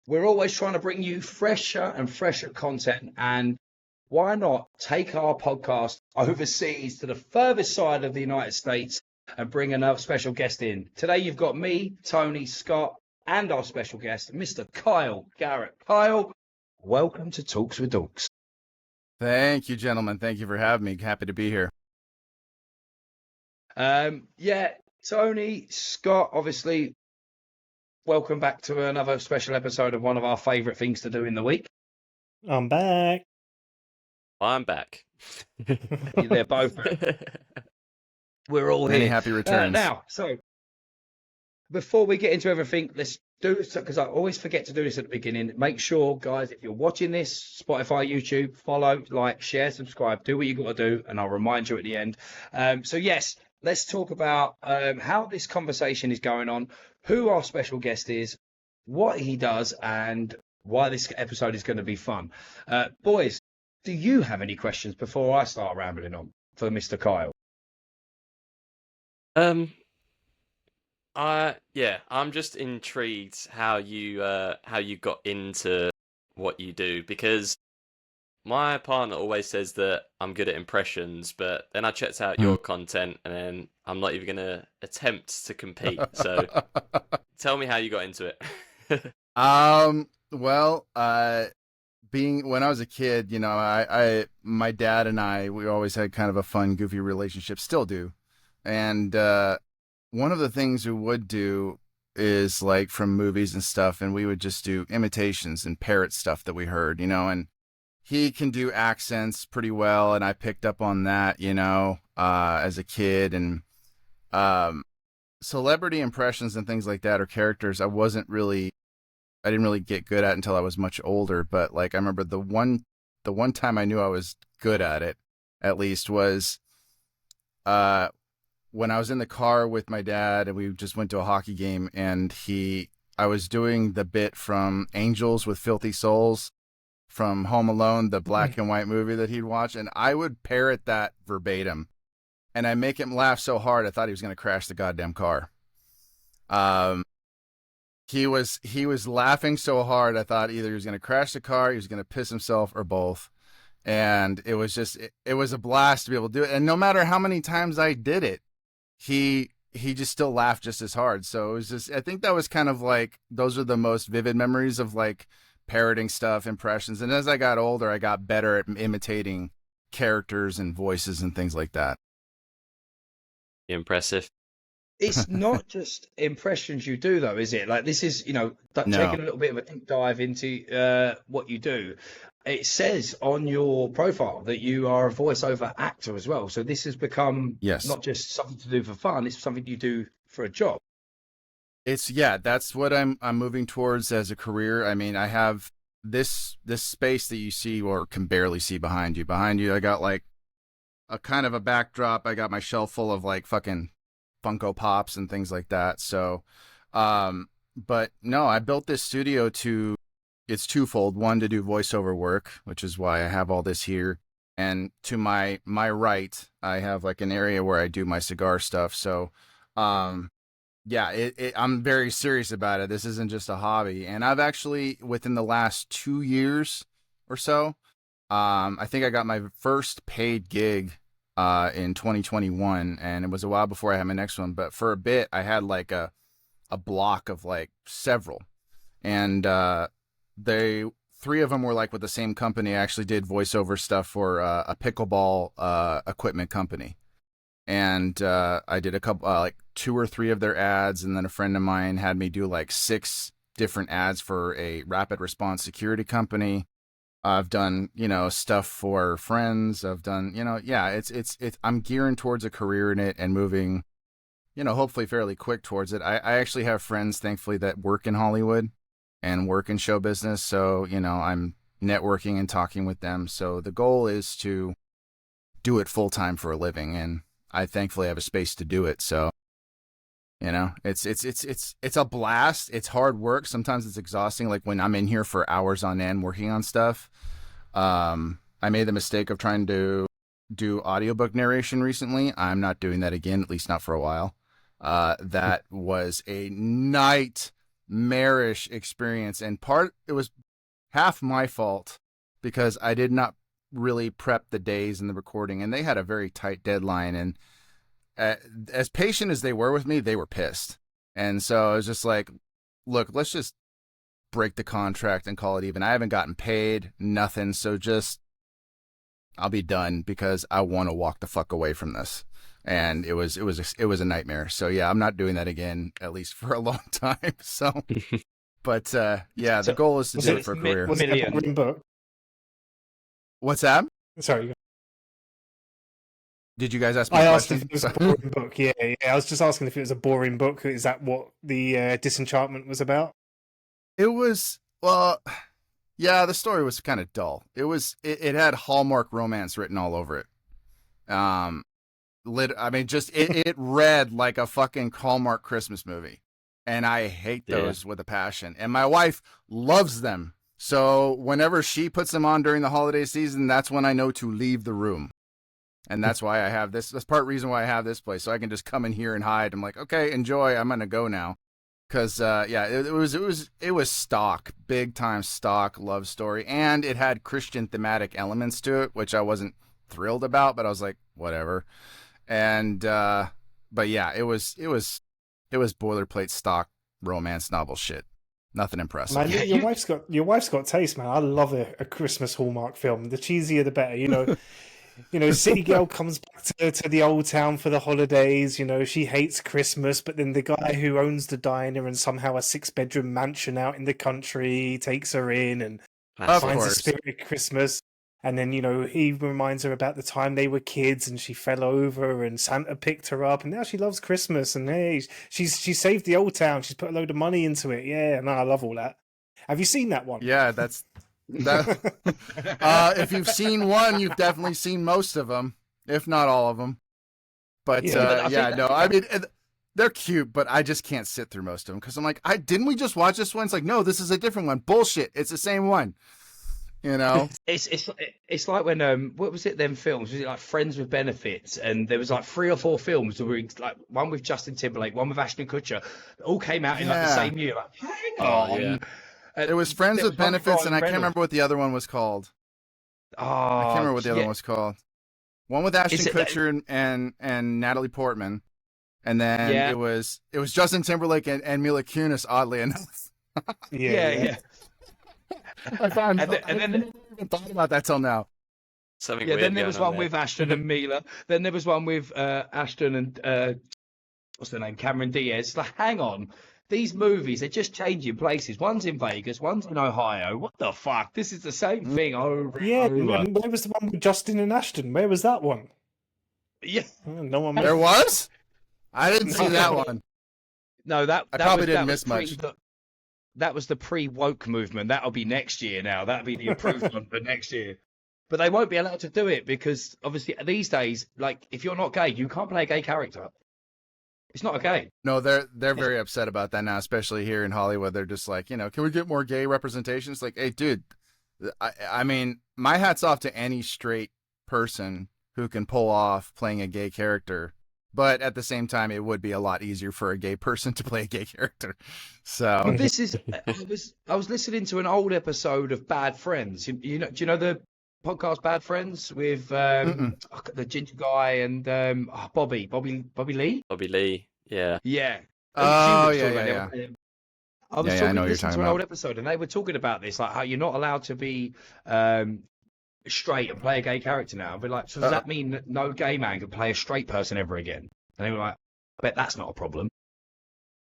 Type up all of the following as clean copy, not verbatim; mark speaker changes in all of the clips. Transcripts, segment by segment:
Speaker 1: We're always trying to bring you fresher and fresher content. And why not take our podcast overseas to the furthest side of the United States and bring another special guest in? Today, you've got me, Tony, Scott, and our special guest, Mr. Kyle Garrett. Kyle, welcome to Talks with Dorks.
Speaker 2: Thank you, gentlemen. Thank you for having me. Happy to be here.
Speaker 1: Yeah, Tony, Scott, obviously, welcome back to another special episode of one of our favourite things to do in the week.
Speaker 3: I'm back.
Speaker 4: I'm back.
Speaker 1: They're both back. We're all
Speaker 2: Many
Speaker 1: here.
Speaker 2: happy returns.
Speaker 1: Now, so before we get into everything, let's do this, because I always forget to do this at the beginning. Make sure, guys, if you're watching this, Spotify, YouTube, follow, like, share, subscribe, do what you got to do, and I'll remind you at the end. So yes, let's talk about how this conversation is going on, who our special guest is, what he does, and why this episode is going to be fun. Boys, do you have any questions before I start rambling on for Mr. Kyle?
Speaker 4: I'm just intrigued how you got into what you do, because my partner always says that I'm good at impressions, but then I checked out your content and then I'm not even gonna attempt to compete. So tell me how you got into it.
Speaker 2: Being when I was a kid, you know, my dad and we always had kind of a fun, goofy relationship, still do. And one of the things we would do is like from movies and stuff, and we would just do imitations and parrot stuff that we heard, you know, and he can do accents pretty well, and I picked up on that, you know, as a kid. And celebrity impressions and things like that, or characters, I didn't really get good at until I was much older. But like, I remember the one time I knew I was good at it, at least, was when I was in the car with my dad and we just went to a hockey game, and I was doing the bit from Angels with Filthy Souls from Home Alone, the black and white movie that he'd watch, and I would parrot that verbatim, and I make him laugh so hard I thought he was going to crash the goddamn car. He was laughing so hard I thought either he was going to crash the car, he was going to piss himself, or both. And it was just it was a blast to be able to do it. And no matter how many times I did it, he just still laughed just as hard. So it was just, I think that was kind of like, those are the most vivid memories of like parroting stuff, impressions. And as I got older, I got better at imitating characters and voices and things like that.
Speaker 4: Impressive.
Speaker 1: It's not just impressions you do, though, is it? Like, this is, you know, taking a little bit of a deep dive into what you do. It says on your profile that you are a voiceover actor as well. So this has become not just something to do for fun, it's something you do for a job.
Speaker 2: That's what I'm moving towards as a career. I mean, I have this space that you see or can barely see behind you. Behind you, I got like a kind of a backdrop. I got my shelf full of like fucking Funko Pops and things like that. So, but no, I built this studio it's twofold. One, to do voiceover work, which is why I have all this here. And to my right, I have like an area where I do my cigar stuff. So, I'm very serious about it. This isn't just a hobby. And I've actually, within the last 2 years or so, I think I got my first paid gig in 2021, and it was a while before I had my next one. But for a bit, I had like a block of like several, and three of them were like with the same company. I actually did voiceover stuff for a pickleball equipment company, and I did a couple like 2 or 3 of their ads, and then a friend of mine had me do like 6 different ads for a rapid response security company. I've done, you know, stuff for friends. I've done, you know, it's I'm gearing towards a career in it and moving, you know, hopefully fairly quick towards it. I actually have friends, thankfully, that work in Hollywood and work in show business. So, you know, I'm networking and talking with them. So the goal is to do it full time for a living. And I thankfully have a space to do it. So, you know, it's a blast. It's hard work. Sometimes it's exhausting. Like when I'm in here for hours on end working on stuff. I made the mistake of trying to do audiobook narration recently. I'm not doing that again, at least not for a while. That was a nightmare. nightmarish experience. And it was half my fault because I did not really prep the days and the recording, and they had a very tight deadline. And as patient as they were with me, they were pissed. And so I was just like, look, let's just break the contract and call it even. I haven't gotten paid, nothing. So just, I'll be done because I want to walk the fuck away from this. And it was a nightmare. So yeah, I'm not doing that again, at least for a long time. So, but yeah, the goal is to do it for a career.
Speaker 3: Was it a boring book?
Speaker 2: What's that?
Speaker 3: Sorry.
Speaker 2: Did you guys ask me
Speaker 3: I
Speaker 2: a
Speaker 3: asked
Speaker 2: question?
Speaker 3: if it was a boring book. Yeah. I was just asking if it was a boring book. Is that what the Disenchantment was about?
Speaker 2: It was, well, yeah, the story was kind of dull. It had Hallmark romance written all over it. I mean, just it read like a fucking Hallmark Christmas movie, and I hate those with a passion. And my wife loves them, so whenever she puts them on during the holiday season, that's when I know to leave the room. And that's why I have this. That's part reason why I have this place, so I can just come in here and hide. I'm like, okay, enjoy. I'm gonna go now, because yeah, it was stock, big time stock love story, and it had Christian thematic elements to it, which I wasn't thrilled about, but I was like, whatever. And but yeah, it was boilerplate stock romance novel shit. Nothing impressive.
Speaker 3: Man, your wife's got taste, man. I love a Christmas Hallmark film. The cheesier, the better. City girl comes back to the old town for the holidays. She hates Christmas, but then the guy who owns the diner and somehow a 6-bedroom mansion out in the country takes her in and finds the spirit of Christmas. And then, he reminds her about the time they were kids and she fell over and Santa picked her up and now she loves Christmas. And hey, she saved the old town. She's put a load of money into it. Yeah, no, I love all that. Have you seen that one?
Speaker 2: Yeah, that. If you've seen one, you've definitely seen most of them, if not all of them. But I mean, they're cute, but I just can't sit through most of them because I'm like, didn't we just watch this one? It's like, no, this is a different one. Bullshit. It's the same one.
Speaker 1: It's like when what was it? Them films, was it like Friends with Benefits? And there was like 3 or 4 films that were like one with Justin Timberlake, one with Ashton Kutcher, all came out in like the same year. Like, hang on.
Speaker 2: Yeah. It was Friends with Benefits, and I can't remember what the other one was called. I can't remember what the other one was called. One with Ashton Kutcher and Natalie Portman, and then it was Justin Timberlake and Mila Kunis. Oddly enough.
Speaker 1: Yeah.
Speaker 2: I never even thought about that till now.
Speaker 4: Something
Speaker 1: weird. Then there was one
Speaker 4: there.
Speaker 1: with Ashton and Mila. Then there was one with Ashton and what's their name? Cameron Diaz. Like, hang on. These movies, they're just changing places. One's in Vegas, one's in Ohio. What the fuck? This is the same thing over and over.
Speaker 3: And where was the one with Justin and Ashton? Where was that one?
Speaker 1: Yeah.
Speaker 3: No one.
Speaker 2: There was? I didn't see that one.
Speaker 1: No, that
Speaker 2: probably didn't miss much.
Speaker 1: That was the pre-woke movement. That'll be next year now. That'll be the improvement for next year. But they won't be allowed to do it because obviously these days, like if you're not gay, you can't play a gay character. It's not okay.
Speaker 2: No, they're very upset about that now, especially here in Hollywood. They're just like, can we get more gay representation? It's like, hey, dude, I mean, my hat's off to any straight person who can pull off playing a gay character. But at the same time, it would be a lot easier for a gay person to play a gay character. So
Speaker 1: well, this is. I was listening to an old episode of Bad Friends. Do you know the podcast Bad Friends with the ginger guy and Bobby Lee?
Speaker 4: Bobby Lee, yeah.
Speaker 1: Yeah.
Speaker 2: Oh,
Speaker 1: yeah. I was
Speaker 2: I know what you're talking
Speaker 1: to an
Speaker 2: about.
Speaker 1: old episode, and they were talking about this, like how you're not allowed to be straight and play a gay character now. But like, so does that mean that no gay man can play a straight person ever again? And they were like, I bet that's not a problem.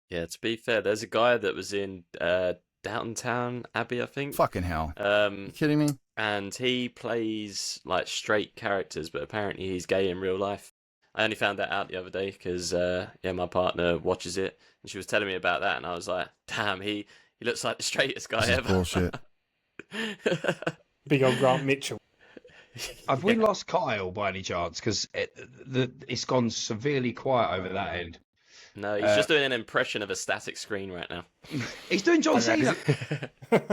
Speaker 4: Yeah, to be fair, there's a guy that was in Downtown Abbey, I think.
Speaker 2: Fucking hell. You kidding me?
Speaker 4: And he plays like straight characters, but apparently he's gay in real life. I only found that out the other day because my partner watches it and she was telling me about that, and I was like, damn, he looks like the straightest guy ever.
Speaker 2: Bullshit.
Speaker 3: Big old Grant Mitchell.
Speaker 1: Have we lost Kyle by any chance? Because it's gone severely quiet over that end.
Speaker 4: No, he's just doing an impression of a static screen right now.
Speaker 1: He's doing John Cena.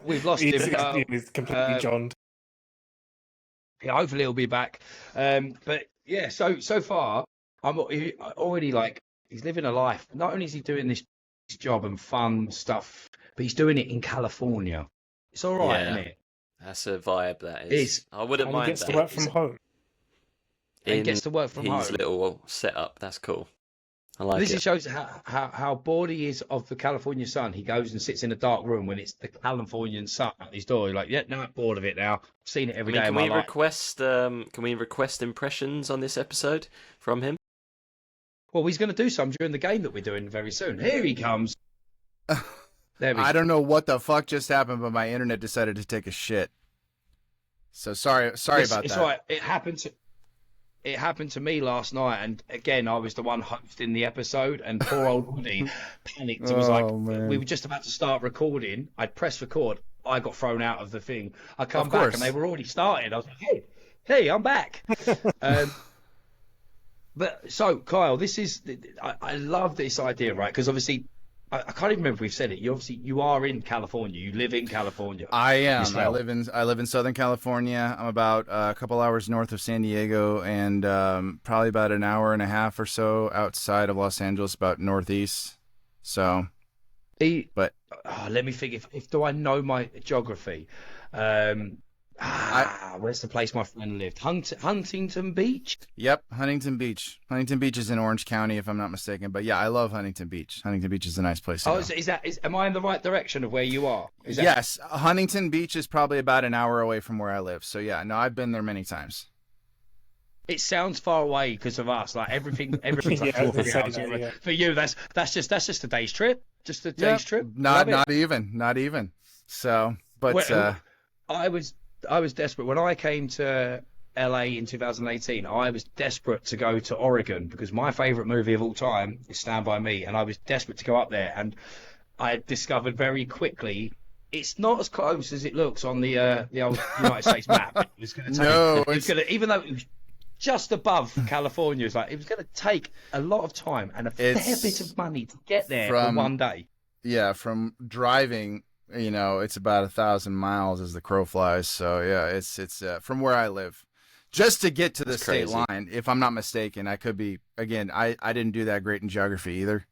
Speaker 1: We've lost him.
Speaker 3: He's completely Johned.
Speaker 1: Yeah, hopefully he'll be back. But yeah, so far I'm already like, he's living a life. Not only is he doing this job and fun stuff, but he's doing it in California. It's all right,
Speaker 4: Yeah.
Speaker 1: isn't it?
Speaker 4: That's a vibe. That
Speaker 1: It's
Speaker 4: is. I wouldn't
Speaker 3: And he
Speaker 4: mind
Speaker 3: gets to
Speaker 4: that.
Speaker 3: work from home.
Speaker 1: and gets to work from
Speaker 4: his
Speaker 1: home.
Speaker 4: little setup. That's cool. I like
Speaker 1: This
Speaker 4: it.
Speaker 1: shows how bored he is of the California sun. He goes and sits in a dark room when it's the Californian sun at his door. He's like, yeah, no, I'm bored of it now. I've seen it every day
Speaker 4: can
Speaker 1: of my
Speaker 4: we
Speaker 1: life.
Speaker 4: can we request impressions on this episode from him?
Speaker 1: Well, he's going to do some during the game that we're doing very soon. Here he comes. There we
Speaker 2: I
Speaker 1: go.
Speaker 2: don't know what the fuck just happened, but my internet decided to take a shit. So sorry about
Speaker 1: It's
Speaker 2: that.
Speaker 1: all right. It happened to me last night, and again, I was the one hosting the episode, and poor old Woody panicked. It was like
Speaker 2: man.
Speaker 1: we were just about to start recording. I'd pressed record. I got thrown out of the thing. I come
Speaker 2: Of
Speaker 1: back,
Speaker 2: course.
Speaker 1: and they were already started. I was like, hey, I'm back. But so, Kyle, this is I love this idea, right? Because obviously, I can't even remember if we've said it. You are in California. You live in California.
Speaker 2: I am.
Speaker 1: yourself.
Speaker 2: I live in Southern California. I'm about a couple hours north of San Diego, and probably about an hour and a half or so outside of Los Angeles, about northeast. So, but
Speaker 1: let me think. If do I know my geography? Where's the place my friend lived? Huntington Beach.
Speaker 2: yep, Huntington Beach. Huntington Beach is in Orange County, if I'm not mistaken. But yeah, I love Huntington Beach. Huntington Beach is a nice place to
Speaker 1: Oh,
Speaker 2: go.
Speaker 1: am I in the right direction of where you are? Is that,
Speaker 2: Yes, Huntington Beach is probably about an hour away from where I live. So yeah, no, I've been there many times.
Speaker 1: It sounds far away because of us. Like everything's like
Speaker 3: Yeah,
Speaker 1: 2 or 3
Speaker 3: I
Speaker 1: hours
Speaker 3: was gonna say
Speaker 1: away.
Speaker 3: that, yeah.
Speaker 1: For you, that's just a day's trip. Just a
Speaker 2: Yeah,
Speaker 1: day's trip. Love
Speaker 2: not
Speaker 1: it.
Speaker 2: not even. So, but
Speaker 1: Well, I was desperate when I came to LA in 2018. I was desperate to go to Oregon because my favorite movie of all time is Stand By Me, and I was desperate to go up there. And I discovered very quickly it's not as close as it looks on the old United States map. It was going to take,
Speaker 2: No,
Speaker 1: it was gonna, even though it was just above California, it was going to take a lot of time and a fair bit of money to get there for one day.
Speaker 2: yeah, from driving, it's about 1,000 miles as the crow flies. So yeah, it's from where I live, just to get to the
Speaker 4: That's
Speaker 2: state
Speaker 4: crazy.
Speaker 2: line. If I'm not mistaken, I could be. Again, I didn't do that great in geography either,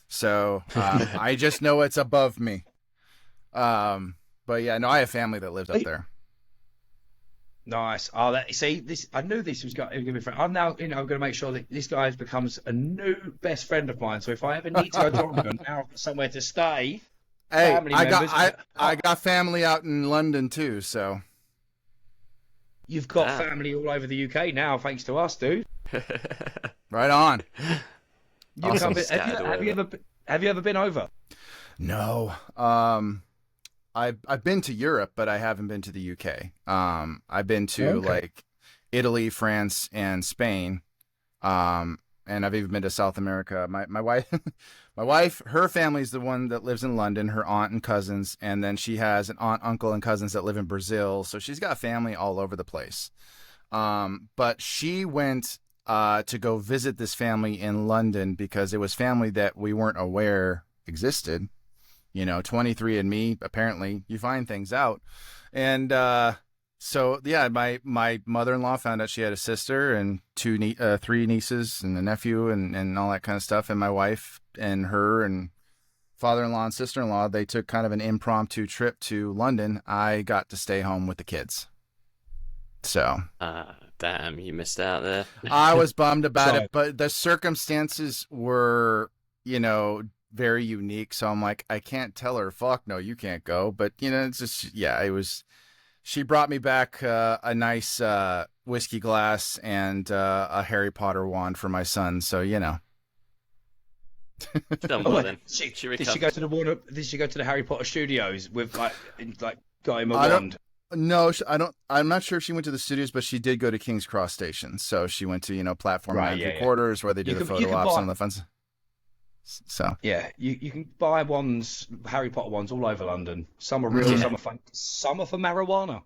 Speaker 2: so I just know it's above me. But yeah, no, I have family that lives up there.
Speaker 1: Nice. Oh, this. I knew this was going to be fun. I'm now, going to make sure that this guy becomes a new best friend of mine. So if I ever need to go to Oregon, now I've got somewhere to stay.
Speaker 2: Hey,
Speaker 1: Family
Speaker 2: I
Speaker 1: members.
Speaker 2: got family out in London too, so
Speaker 1: You've got
Speaker 4: Ah.
Speaker 1: family all over the UK now, thanks to us, dude.
Speaker 2: right on.
Speaker 1: You
Speaker 2: Awesome.
Speaker 1: come in- have you ever been over?
Speaker 2: No, I've been to Europe, but I haven't been to the UK. I've been to
Speaker 1: Okay.
Speaker 2: like Italy, France, and Spain. And I've even been to South America. My wife, my wife, her family's the one that lives in London. Her aunt and cousins, and then she has an aunt, uncle, and cousins that live in Brazil. So she's got family all over the place. But she went to go visit this family in London because it was family that we weren't aware existed. 23andMe, apparently you find things out. And so yeah, my mother-in-law found out she had a sister and three nieces and a nephew and all that kind of stuff. And my wife and her and father-in-law and sister-in-law, they took kind of an impromptu trip to London. I got to stay home with the kids. So
Speaker 4: Damn, you missed out there.
Speaker 2: I was bummed about
Speaker 1: Sorry.
Speaker 2: it, but the circumstances were, very unique. So I'm like, I can't tell her, fuck no, you can't go. But it's just, yeah, it was. She brought me back a nice whiskey glass and a Harry Potter wand for my son. So
Speaker 4: Done well then.
Speaker 1: Did she
Speaker 4: recover?
Speaker 1: go to the Did she go to the Harry Potter studios with got him a
Speaker 2: I don't-
Speaker 1: wand?
Speaker 2: no, I don't. I'm not sure if she went to the studios, but she did go to King's Cross Station. So she went to platform
Speaker 1: Right,
Speaker 2: 9
Speaker 1: yeah, yeah.
Speaker 2: quarters where they do
Speaker 1: You
Speaker 2: the
Speaker 1: can-
Speaker 2: photo
Speaker 1: you can
Speaker 2: ops
Speaker 1: buy-
Speaker 2: and the fun. So
Speaker 1: Yeah, you can buy wands, Harry Potter wands, all over London. Some are real,
Speaker 4: Yeah.
Speaker 1: some are fake. Some are for marijuana.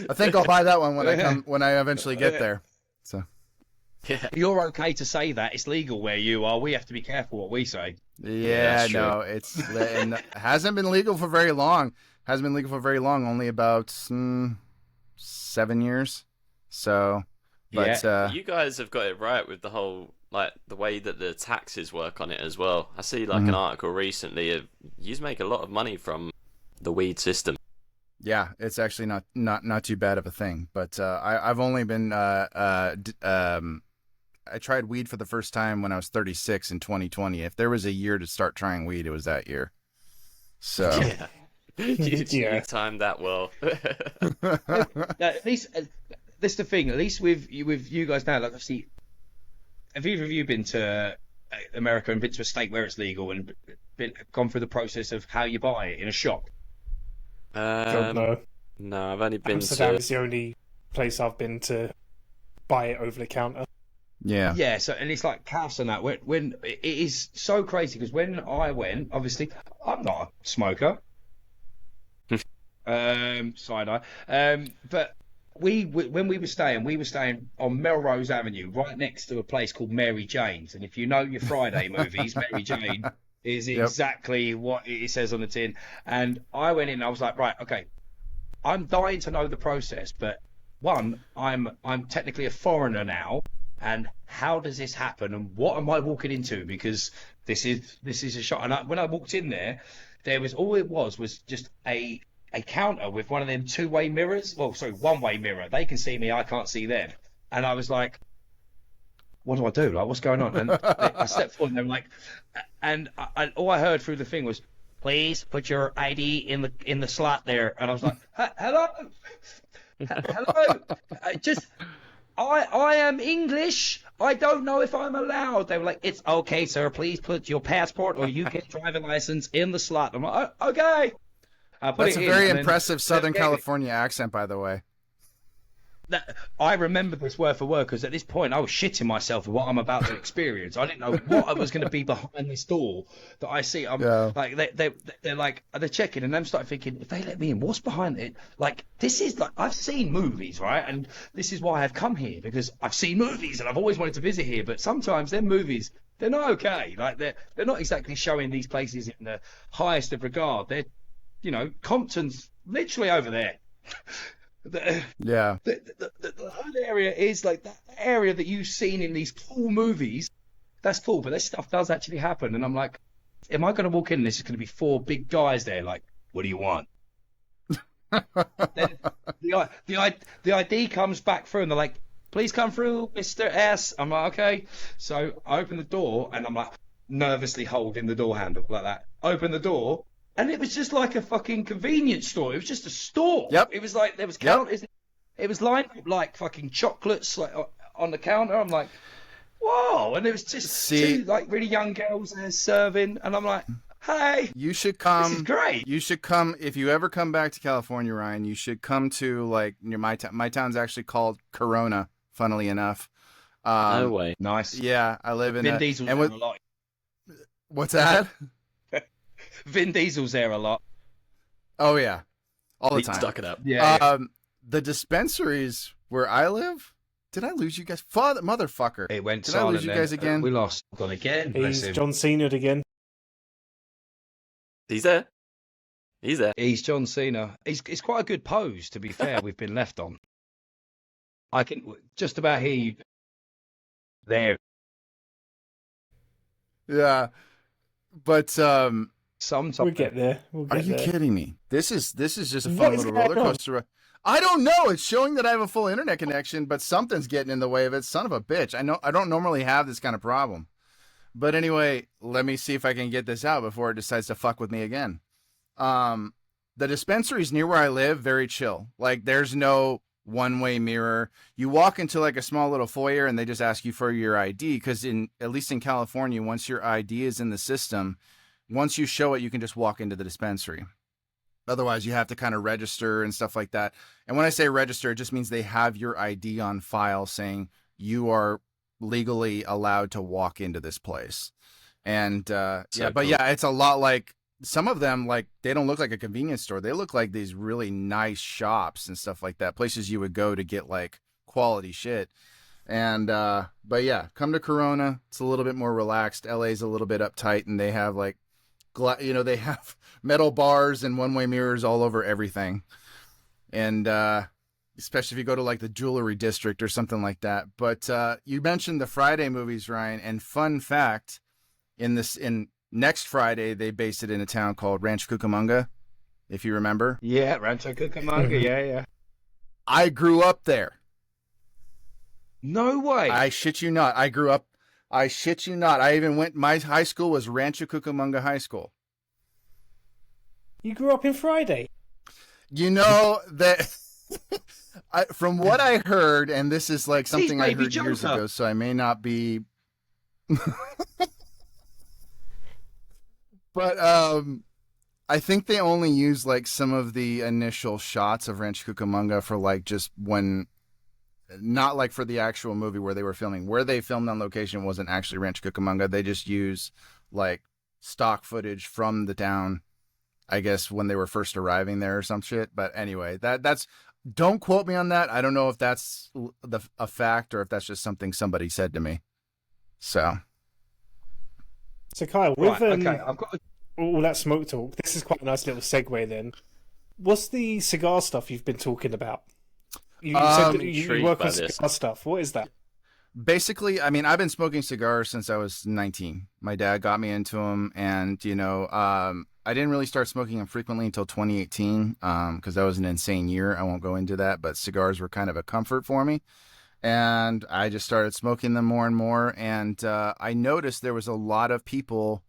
Speaker 2: I think I'll buy that one when I eventually get there. So
Speaker 4: Yeah.
Speaker 1: You're okay to say that. It's legal where you are. We have to be careful what we say.
Speaker 2: yeah,
Speaker 4: that's true.
Speaker 2: no, and it hasn't been legal for very long. Hasn't been legal for very long. Only about 7 years. So, but
Speaker 1: Yeah.
Speaker 4: You guys have got it right with the whole like the way that the taxes work on it as well. I see like
Speaker 2: Mhm.
Speaker 4: an article recently of you make a lot of money from the weed system.
Speaker 2: Yeah, it's actually not too bad of a thing. But I've only been I tried weed for the first time when I was 36 in 2020. If there was a year to start trying weed, it was that year. So
Speaker 4: Yeah. You
Speaker 3: Yeah.
Speaker 4: timed that well.
Speaker 1: At least that's the thing. At least with you guys now, like obviously, have either of you been to America and been to a state where it's legal and gone through the process of how you buy it in a shop?
Speaker 3: God,
Speaker 4: um,
Speaker 3: no.
Speaker 4: no, I've only been
Speaker 3: Amsterdam
Speaker 4: to.
Speaker 3: is the only place I've been to buy it over the counter.
Speaker 2: yeah.
Speaker 1: Yeah, so and it's like calves and that. When it is so crazy because when I went, obviously I'm not a smoker, side eye, but when we were staying on Melrose Avenue, right next to a place called Mary Jane's. And if you know your Friday movies, Mary Jane is
Speaker 2: Yep.
Speaker 1: exactly what it says on the tin. And I went in, and I was like, right, okay, I'm dying to know the process, but one, I'm technically a foreigner now, and how does this happen, and what am I walking into? Because this is a shot. And when I walked in there, there was all it was just a counter with one of them two-way mirrors. Well, sorry, one-way mirror. They can see me, I can't see them. And I was like, what do I do? Like, what's going on? And I stepped forward, and they were like, and all I heard through the thing was, please put your ID in the slot there. And I was like, hello, hello, just I am English. I don't know if I'm allowed. They were like, it's okay, sir. Please put your passport or UK driving license in the slot. I'm like, oh, okay. I put
Speaker 2: That's
Speaker 1: it
Speaker 2: a
Speaker 1: in,
Speaker 2: very
Speaker 1: and then
Speaker 2: impressive Southern
Speaker 1: they gave me-
Speaker 2: California accent, by the way.
Speaker 1: I remember this word for word because at this point I was shitting myself with what I'm about to experience. I didn't know what I was going to be behind this door that I see. I'm
Speaker 2: Yeah.
Speaker 1: like they're like they're checking, and I'm starting thinking, if they let me in, what's behind it? Like this is like I've seen movies, right? And this is why I've come here, because I've seen movies and I've always wanted to visit here. But sometimes them movies, they're not okay. Like they're not exactly showing these places in the highest of regard. They're, Compton's literally over there.
Speaker 2: Yeah.
Speaker 1: The whole area is like that area that you've seen in these cool movies. That's cool, but this stuff does actually happen. And I'm like, am I going to walk in and there's going to be four big guys there? Like, what do you want? Then the ID comes back through, and they're like, please come through, Mr. S. I'm like, okay. So I open the door, and I'm like nervously holding the door handle like that. Open the door. And it was just like a fucking convenience store. It was just a store.
Speaker 2: Yep.
Speaker 1: It was like there was
Speaker 2: Yep.
Speaker 1: counters. It was lined up like fucking chocolates like on the counter. I'm like, whoa! And it was just
Speaker 2: See-
Speaker 1: two like really young girls there serving, and I'm like, hey,
Speaker 2: You should
Speaker 1: this
Speaker 2: come.
Speaker 1: is great.
Speaker 2: You should come if you ever come back to California, Ryan. You should come to like near my town. My town's actually called Corona. Funnily enough.
Speaker 4: No way.
Speaker 1: Nice.
Speaker 2: Yeah, I live in.
Speaker 1: Vin Diesel's
Speaker 2: and
Speaker 1: there
Speaker 2: with,
Speaker 1: a lot.
Speaker 2: what's that?
Speaker 1: Vin Diesel's there a lot.
Speaker 2: Oh yeah, all the
Speaker 4: He
Speaker 2: time.
Speaker 4: stuck it up.
Speaker 1: Yeah.
Speaker 2: The dispensaries where I live. Did I lose you guys? Father, motherfucker.
Speaker 1: It went
Speaker 2: Did I
Speaker 1: silent
Speaker 2: lose you
Speaker 1: then.
Speaker 2: guys again?
Speaker 1: We lost. Gone again. Bless
Speaker 3: He's
Speaker 1: him.
Speaker 3: John Cena again.
Speaker 4: He's there. He's there.
Speaker 1: He's John Cena. It's quite a good pose, to be fair. We've been left on. I can just about hear you there.
Speaker 2: Yeah, but
Speaker 1: Sometimes
Speaker 3: We'll get there. We'll
Speaker 2: are
Speaker 3: get
Speaker 2: you
Speaker 3: there.
Speaker 2: kidding me? This is just a
Speaker 3: What
Speaker 2: fun
Speaker 3: is
Speaker 2: little
Speaker 3: going
Speaker 2: roller
Speaker 3: on?
Speaker 2: coaster ride. I don't know. It's showing that I have a full internet connection, but something's getting in the way of it. Son of a bitch. I know I don't normally have this kind of problem. But anyway, let me see if I can get this out before it decides to fuck with me again. The dispensaries near where I live, very chill. Like there's no one-way mirror. You walk into like a small little foyer and they just ask you for your ID, because at least in California, once your ID is in the system, once you show it, you can just walk into the dispensary. Otherwise, you have to kind of register and stuff like that. And when I say register, it just means they have your ID on file saying you are legally allowed to walk into this place. And
Speaker 4: So
Speaker 2: yeah, but
Speaker 4: cool.
Speaker 2: yeah, it's a lot like some of them, like they don't look like a convenience store. They look like these really nice shops and stuff like that. Places you would go to get like quality shit. And but yeah, come to Corona. It's a little bit more relaxed. LA's a little bit uptight, and they have like they have metal bars and one-way mirrors all over everything. And yeah, especially if you go to like the jewelry district or something like that. But you mentioned the Friday movies, Ryan, and fun fact, in next Friday they based it in a town called Rancho Cucamonga, if you remember.
Speaker 1: Yeah, Rancho Cucamonga. Yeah.
Speaker 2: I grew up there.
Speaker 1: No way.
Speaker 2: I shit you not. I shit you not. I even went. My high school was Rancho Cucamonga High School.
Speaker 3: You grew up in Friday.
Speaker 2: You know that. From what I heard, and this is like something I heard years ago, so I may not be. But I think they only used like some of the initial shots of Rancho Cucamonga for like just when, not like for the actual movie where they were filming. Where they filmed on location wasn't actually Rancho Cucamonga. They just used like stock footage from the town, I guess, when they were first arriving there or some shit. But anyway, that's don't quote me on that. I don't know if that's a fact or if that's just something somebody said to me. So
Speaker 3: Kyle, with
Speaker 1: okay, I've got
Speaker 3: all that smoke talk, this is quite a nice little segue then. What's the cigar stuff you've been talking about? You said that you work on cigar stuff. What is that?
Speaker 2: Basically, I mean, I've been smoking cigars since I was 19. My dad got me into them, and, you know, I didn't really start smoking them frequently until 2018 because that was an insane year. I won't go into that, but cigars were kind of a comfort for me. And I just started smoking them more and more. And I noticed there was a lot of people,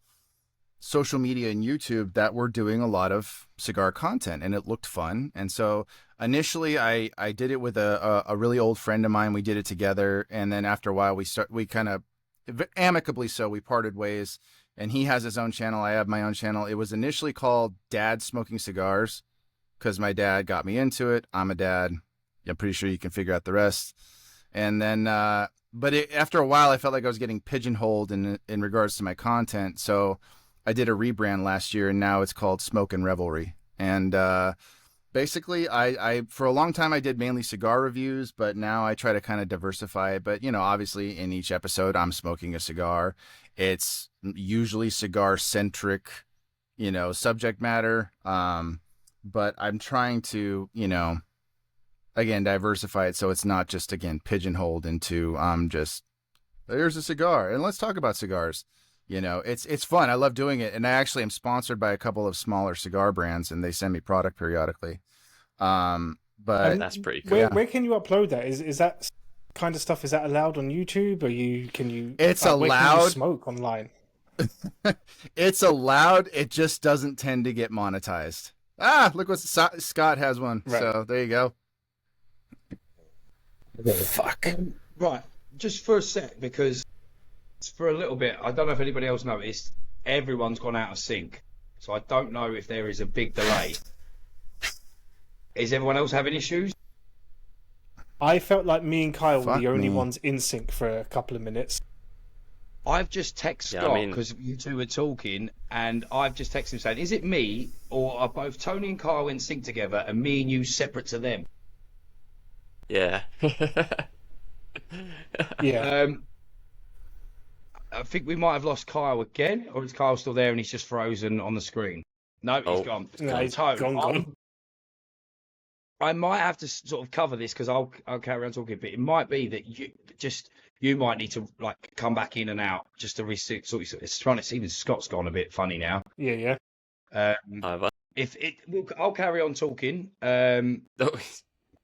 Speaker 2: social media and YouTube, that were doing a lot of cigar content, and it looked fun. And so initially I did it with a really old friend of mine. We did it together. And then after a while, we kind of amicably so we parted ways. And he has his own channel. I have my own channel. It was initially called Dad Smoking Cigars because my dad got me into it. I'm a dad. I'm pretty sure you can figure out the rest. And then, but after a while, I felt like I was getting pigeonholed in regards to my content. So I did a rebrand last year, and now it's called Smoke and Revelry. And basically, I for a long time I did mainly cigar reviews, but now I try to kind of diversify it. But, you know, obviously in each episode, I'm smoking a cigar. It's usually cigar-centric, you know, subject matter. But I'm trying to, you know, again, diversify it so it's not just, again, pigeonholed into just, here's a cigar, and let's talk about cigars. You know, it's fun. I love doing it, and I actually am sponsored by a couple of smaller cigar brands, and they send me product periodically. But
Speaker 4: that's pretty cool.
Speaker 3: Where can you upload that? Is that kind of stuff, is that allowed on YouTube, or can you?
Speaker 2: It's allowed.
Speaker 3: Where can you smoke online?
Speaker 2: It's allowed. It just doesn't tend to get monetized. Look what Scott has one. Right. So there you go.
Speaker 3: Fuck.
Speaker 1: Right, just for a sec, because for a little bit, I don't know if anybody else noticed, everyone's gone out of sync. So I don't know if there is a big delay. Is everyone else having issues?
Speaker 3: I felt like me and Kyle were the only ones in sync for a couple of minutes.
Speaker 1: I've just texted Scott because you two were talking, and I've just texted him saying, is it me, or are both Tony and Kyle in sync together and me and you separate to them?
Speaker 4: Yeah.
Speaker 3: Yeah.
Speaker 1: I think we might have lost Kyle again, or is Kyle still there and he's just frozen on the screen? No, he's gone.
Speaker 3: He's gone.
Speaker 1: I might have to sort of cover this because I'll carry on talking, but it might be that you might need to like come back in and out just to resuit. It's trying to see even Scott's gone a bit funny now.
Speaker 3: Yeah.
Speaker 1: I'll carry on talking.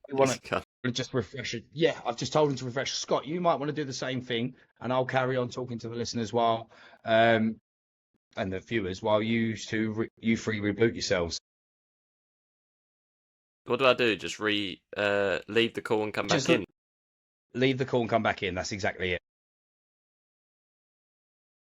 Speaker 1: You want to just refresh it? Yeah, I've just told him to refresh. Scott, you might want to do the same thing, and I'll carry on talking to the listeners and the viewers while you three reboot yourselves.
Speaker 4: What do I do? Just leave the call and come back in?
Speaker 1: Leave the call and come back in. That's exactly it.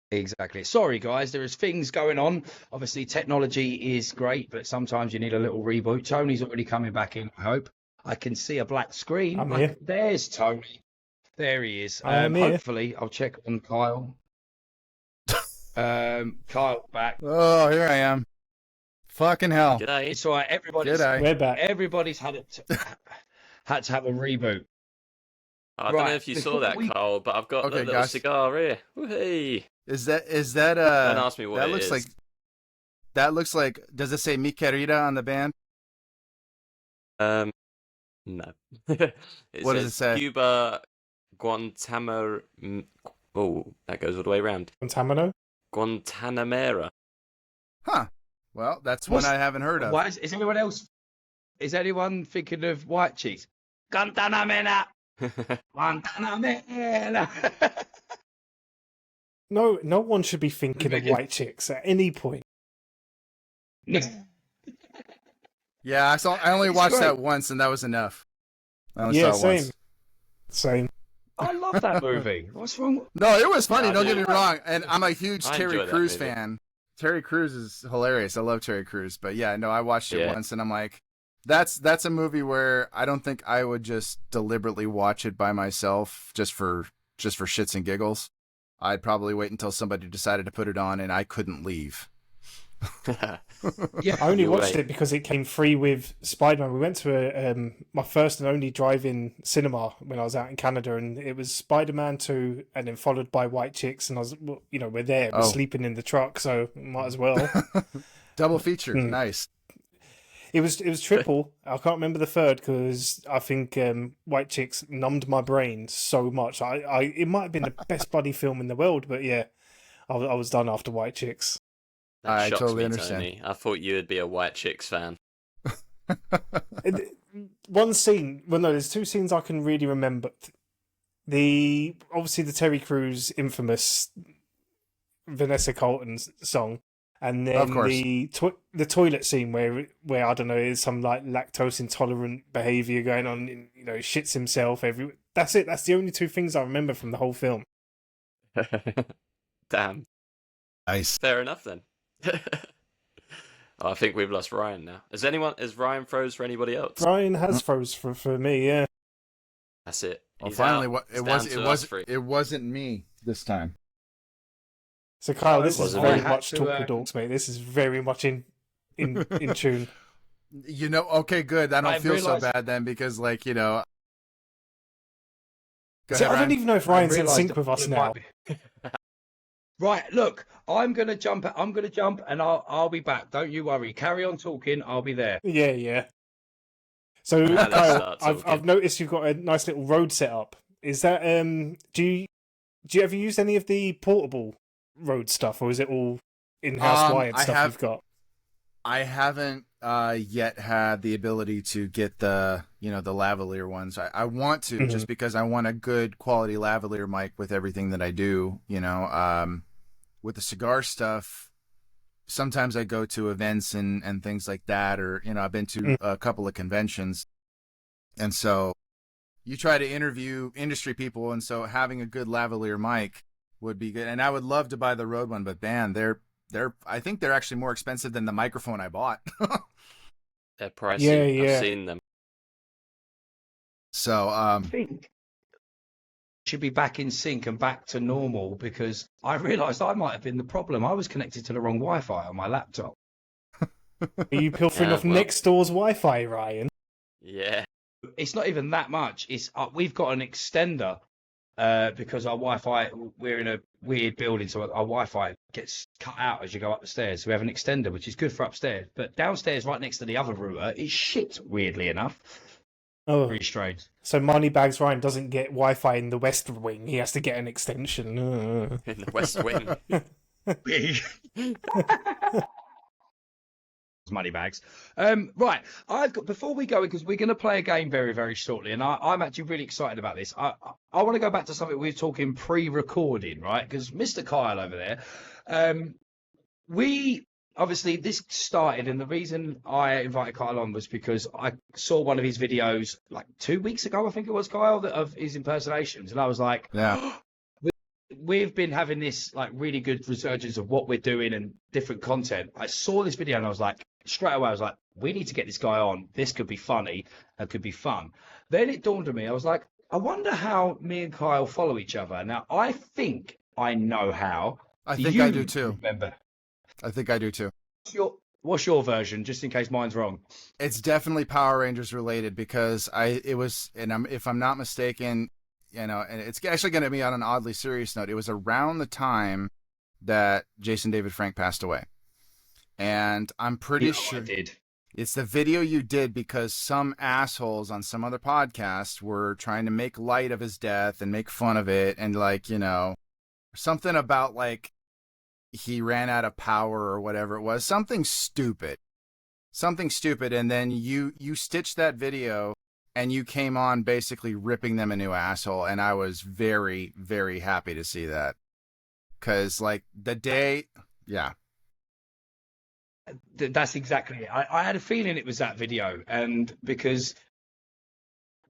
Speaker 1: Exactly. Sorry, guys. There is things going on. Obviously, technology is great, but sometimes you need a little reboot. Tony's already coming back in, I hope. I can see a black screen.
Speaker 3: I'm here.
Speaker 1: There's Tony. There he is. Hopefully, I'll check on Kyle. Kyle back.
Speaker 2: Oh, here I am. Fucking hell.
Speaker 4: G'day.
Speaker 1: It's all right.
Speaker 3: We're back.
Speaker 1: Everybody's had to have a reboot.
Speaker 4: I don't know if you saw that, Kyle, but I've got a little cigar here. Whee!
Speaker 2: Is that
Speaker 4: Don't ask me what
Speaker 2: that
Speaker 4: it
Speaker 2: looks
Speaker 4: is.
Speaker 2: like? That looks like. Does it say Mi Querida on the band?
Speaker 4: No. It
Speaker 2: What does it
Speaker 4: says
Speaker 2: say?
Speaker 4: Cuba, Guantanamo. Oh, that goes all the way around.
Speaker 3: Contamino?
Speaker 4: Guantanamera.
Speaker 2: Huh. Well, that's one I haven't heard of.
Speaker 1: Why is anyone else? Is anyone thinking of white cheese? Guantanamera. Guantanamera.
Speaker 3: No, no one should be thinking of white chicks at any point.
Speaker 2: Yeah, I only
Speaker 1: It's
Speaker 2: watched
Speaker 1: great.
Speaker 2: that once, and that was enough. I only
Speaker 3: Yeah,
Speaker 2: saw it once.
Speaker 3: Same.
Speaker 1: I love that movie. What's wrong?
Speaker 2: No, it was funny.
Speaker 4: Yeah, I
Speaker 2: don't
Speaker 4: do.
Speaker 2: get me wrong. And I'm a huge
Speaker 4: I
Speaker 2: Terry
Speaker 4: enjoy that
Speaker 2: Crews
Speaker 4: movie.
Speaker 2: fan. Terry Crews is hilarious. I love Terry Crews. But yeah, no, I watched it
Speaker 4: Yeah.
Speaker 2: once, and I'm like, that's a movie where I don't think I would just deliberately watch it by myself just for shits and giggles. I'd probably wait until somebody decided to put it on, and I couldn't leave.
Speaker 1: Yeah.
Speaker 3: I only
Speaker 4: You
Speaker 3: watched
Speaker 4: wait.
Speaker 3: it because it came free with Spider-Man. We went to my first and only drive-in cinema when I was out in Canada, and it was Spider-Man 2, and then followed by White Chicks. And I was, we're there, we're
Speaker 2: Oh.
Speaker 3: sleeping in the truck, so might as well.
Speaker 2: Double feature.
Speaker 3: Hmm.
Speaker 2: Nice.
Speaker 3: It was triple. I can't remember the third because I think White Chicks numbed my brain so much. It might have been the best bloody film in the world, but yeah, I was done after White Chicks.
Speaker 4: That
Speaker 2: I
Speaker 4: shocks
Speaker 2: totally
Speaker 4: me,
Speaker 2: understand.
Speaker 4: Tony. I thought you would be a White Chicks fan.
Speaker 3: One scene, well, no, there's two scenes I can really remember. Obviously the Terry Crews infamous Vanessa Carlton song, and
Speaker 2: Of
Speaker 3: then
Speaker 2: course.
Speaker 3: the toilet scene where I don't know, there's some like lactose intolerant behavior going on, and, shits himself every. That's it. That's the only two things I remember from the whole film.
Speaker 4: Damn.
Speaker 2: Nice.
Speaker 4: Fair enough then. I think we've lost Ryan now. Is Ryan froze for anybody else?
Speaker 3: Brian has froze for me, yeah.
Speaker 4: That's it.
Speaker 2: Well,
Speaker 4: He's
Speaker 2: finally,
Speaker 4: out.
Speaker 2: it
Speaker 4: It's down
Speaker 2: was
Speaker 4: to
Speaker 2: it
Speaker 4: us
Speaker 2: was
Speaker 4: three.
Speaker 2: it wasn't me this time.
Speaker 3: So Kyle,
Speaker 1: No,
Speaker 3: this is
Speaker 4: wasn't
Speaker 3: very
Speaker 4: me.
Speaker 3: much
Speaker 1: I had
Speaker 3: talk
Speaker 1: to,
Speaker 3: the dogs, mate. This is very much in tune.
Speaker 2: Okay, good. I don't
Speaker 1: I
Speaker 2: feel so
Speaker 1: realised-
Speaker 2: bad then because, Go
Speaker 3: See,
Speaker 2: ahead,
Speaker 3: I don't
Speaker 2: Ryan.
Speaker 3: even know if
Speaker 1: I
Speaker 3: Ryan's in
Speaker 1: realised
Speaker 3: sync
Speaker 1: that
Speaker 3: with us
Speaker 1: it
Speaker 3: now.
Speaker 1: might be- Right, look, I'm gonna jump, and I'll be back. Don't you worry. Carry on talking. I'll be there.
Speaker 3: Yeah. So
Speaker 4: Now let's
Speaker 3: Kyle,
Speaker 4: start
Speaker 3: I've
Speaker 4: talking.
Speaker 3: noticed you've got a nice little road set up. Is that do you ever use any of the portable road stuff, or is it all in-house wired
Speaker 2: I
Speaker 3: stuff
Speaker 2: have-
Speaker 3: you've got?
Speaker 2: I haven't yet had the ability to get the lavalier ones. I want to just because I want a good quality lavalier mic with everything that I do. With the cigar stuff, sometimes I go to events and things like that, or I've been to a couple of conventions, and so you try to interview industry people, and so having a good lavalier mic would be good. And I would love to buy the Rode one, but man, I think they're actually more expensive than the microphone I bought.
Speaker 4: They're pricey.
Speaker 3: Yeah.
Speaker 4: I've seen them.
Speaker 2: So,
Speaker 1: I think should be back in sync and back to normal because I realised I might have been the problem. I was connected to the wrong Wi-Fi on my laptop.
Speaker 3: Are you pilfering
Speaker 4: Yeah,
Speaker 3: off
Speaker 4: well-
Speaker 3: next door's Wi-Fi, Ryan?
Speaker 4: Yeah.
Speaker 1: It's not even that much. It's we've got an extender because our Wi-Fi, we're in a weird building, so our Wi-Fi gets cut out as you go up the stairs. So we have an extender, which is good for upstairs. But downstairs, right next to the other router, it's shit, weirdly enough.
Speaker 3: Oh,
Speaker 1: Very strange.
Speaker 3: so Moneybags Ryan doesn't get Wi-Fi in the West Wing. He has to get an extension.
Speaker 4: In the West Wing.
Speaker 1: Money bags. Right, I've got before we go because we're going to play a game very, very shortly, and I'm actually really excited about this. I want to go back to something we were talking pre-recording, right? Because Mr. Kyle over there, we obviously this started, and the reason I invited Kyle on was because I saw one of his videos like 2 weeks ago, I think it was, Kyle, of his impersonations, and I was like,
Speaker 2: yeah.
Speaker 1: We've been having this like really good resurgence of what we're doing and different content. I saw this video and I was like, straight away, I was like, we need to get this guy on. This could be funny. It could be fun. Then it dawned on me. I was like, I wonder how me and Kyle follow each other. Now, I think I know how.
Speaker 2: I think I do
Speaker 1: you
Speaker 2: too.
Speaker 1: Remember?
Speaker 2: I think I do too.
Speaker 1: What's your version, just in case mine's wrong?
Speaker 2: It's definitely Power Rangers related because if I'm not mistaken, and it's actually going to be on an oddly serious note. It was around the time that Jason David Frank passed away, and I'm pretty
Speaker 1: I
Speaker 2: sure.
Speaker 1: did.
Speaker 2: It's the video you did because some assholes on some other podcast were trying to make light of his death and make fun of it, and like, something about like he ran out of power or whatever it was, something stupid, and then you stitched that video and you came on basically ripping them a new asshole, and I was very, very happy to see that, because like the day, yeah.
Speaker 1: That's exactly it. I had a feeling it was that video, and because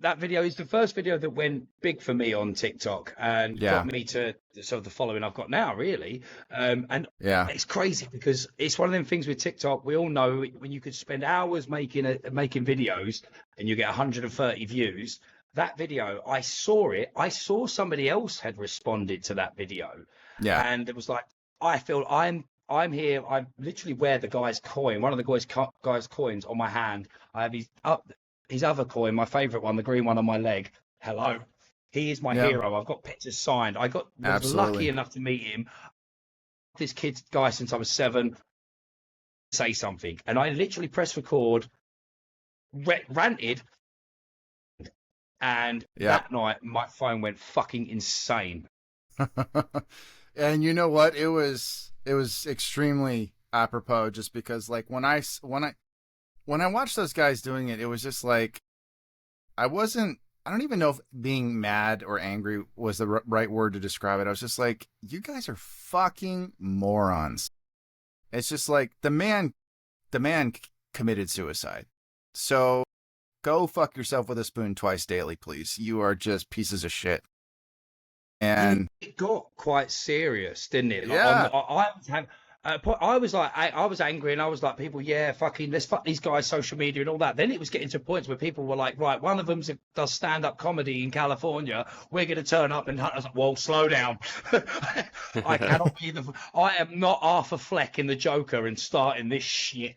Speaker 1: that video is the first video that went big for me on TikTok and got me to sort of the following I've got now, really. And it's crazy because it's one of them things with TikTok. We all know when you could spend hours making videos and you get 130 views. That video, I saw it. I saw somebody else had responded to that video. Yeah. And it was like, I feel I'm here. I literally wear the guy's coin, one of the guy's coins on my hand. I have his other coin, my favorite one, the green one on my leg. Hello. He is my hero. I've got pictures signed. Was lucky enough to meet him. This guy since I was 7, say something. And I literally pressed record, ranted. And that night, my phone went fucking insane.
Speaker 2: And you know what? It was extremely apropos, just because like when I watched those guys doing it, it was just like, I don't even know if being mad or angry was the right word to describe it. I was just like, you guys are fucking morons. It's just like the man committed suicide. So go fuck yourself with a spoon twice daily, please. You are just pieces of shit. And
Speaker 1: it got quite serious, didn't it? Like,
Speaker 2: yeah.
Speaker 1: I was angry, and I was like, people, fucking, let's fuck these guys, social media and all that. Then it was getting to points where people were like, right, one of them does stand-up comedy in California. We're going to turn up and hunt. I was like, well, slow down. I cannot be I am not Arthur Fleck in the Joker and starting this shit.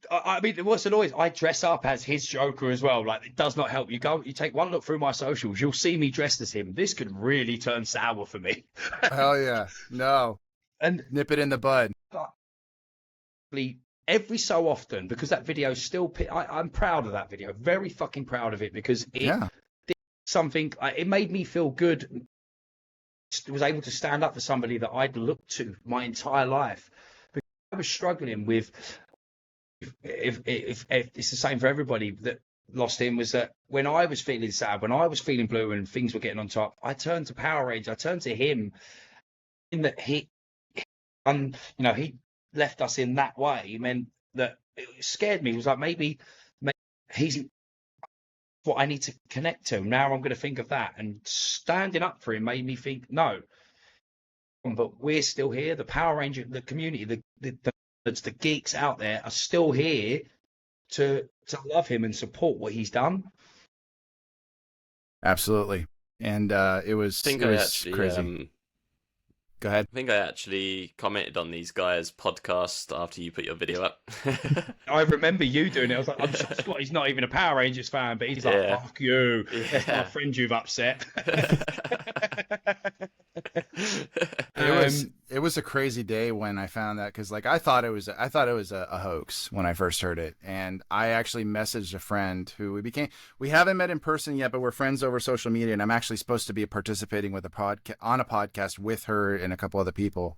Speaker 1: I mean, what's the noise? I dress up as his Joker as well. Like, it does not help. You take one look through my socials, you'll see me dressed as him. This could really turn sour for me.
Speaker 2: Hell yeah. No. And nip it in the bud.
Speaker 1: Every so often, because that video still, I'm proud of that video. Very fucking proud of it, because it did something, it made me feel good. I was able to stand up for somebody that I'd looked to my entire life. Because I was struggling with, if it's the same for everybody that lost him, was that when I was feeling sad, when I was feeling blue and things were getting on top, I turned to Power Rangers. I turned to him, in that he left us in that way, meant that it scared me. It was like, maybe he's what I need to connect to. Now I'm going to think of that, and standing up for him made me think, no, but we're still here. The Power Ranger, the community, the geeks out there are still here to love him and support what he's done.
Speaker 2: Absolutely. And it was crazy. Go ahead.
Speaker 4: I think I actually commented on these guys' podcast after you put your video up.
Speaker 1: I remember you doing it. I was like, I'm sure Scotty's not even a Power Rangers fan, but he's like, fuck you. That's my friend you've upset.
Speaker 2: It was a crazy day when I found that, because like I thought it was a hoax when I first heard it, and I actually messaged a friend who we haven't met in person yet, but we're friends over social media, and I'm actually supposed to be participating with on a podcast with her and a couple other people,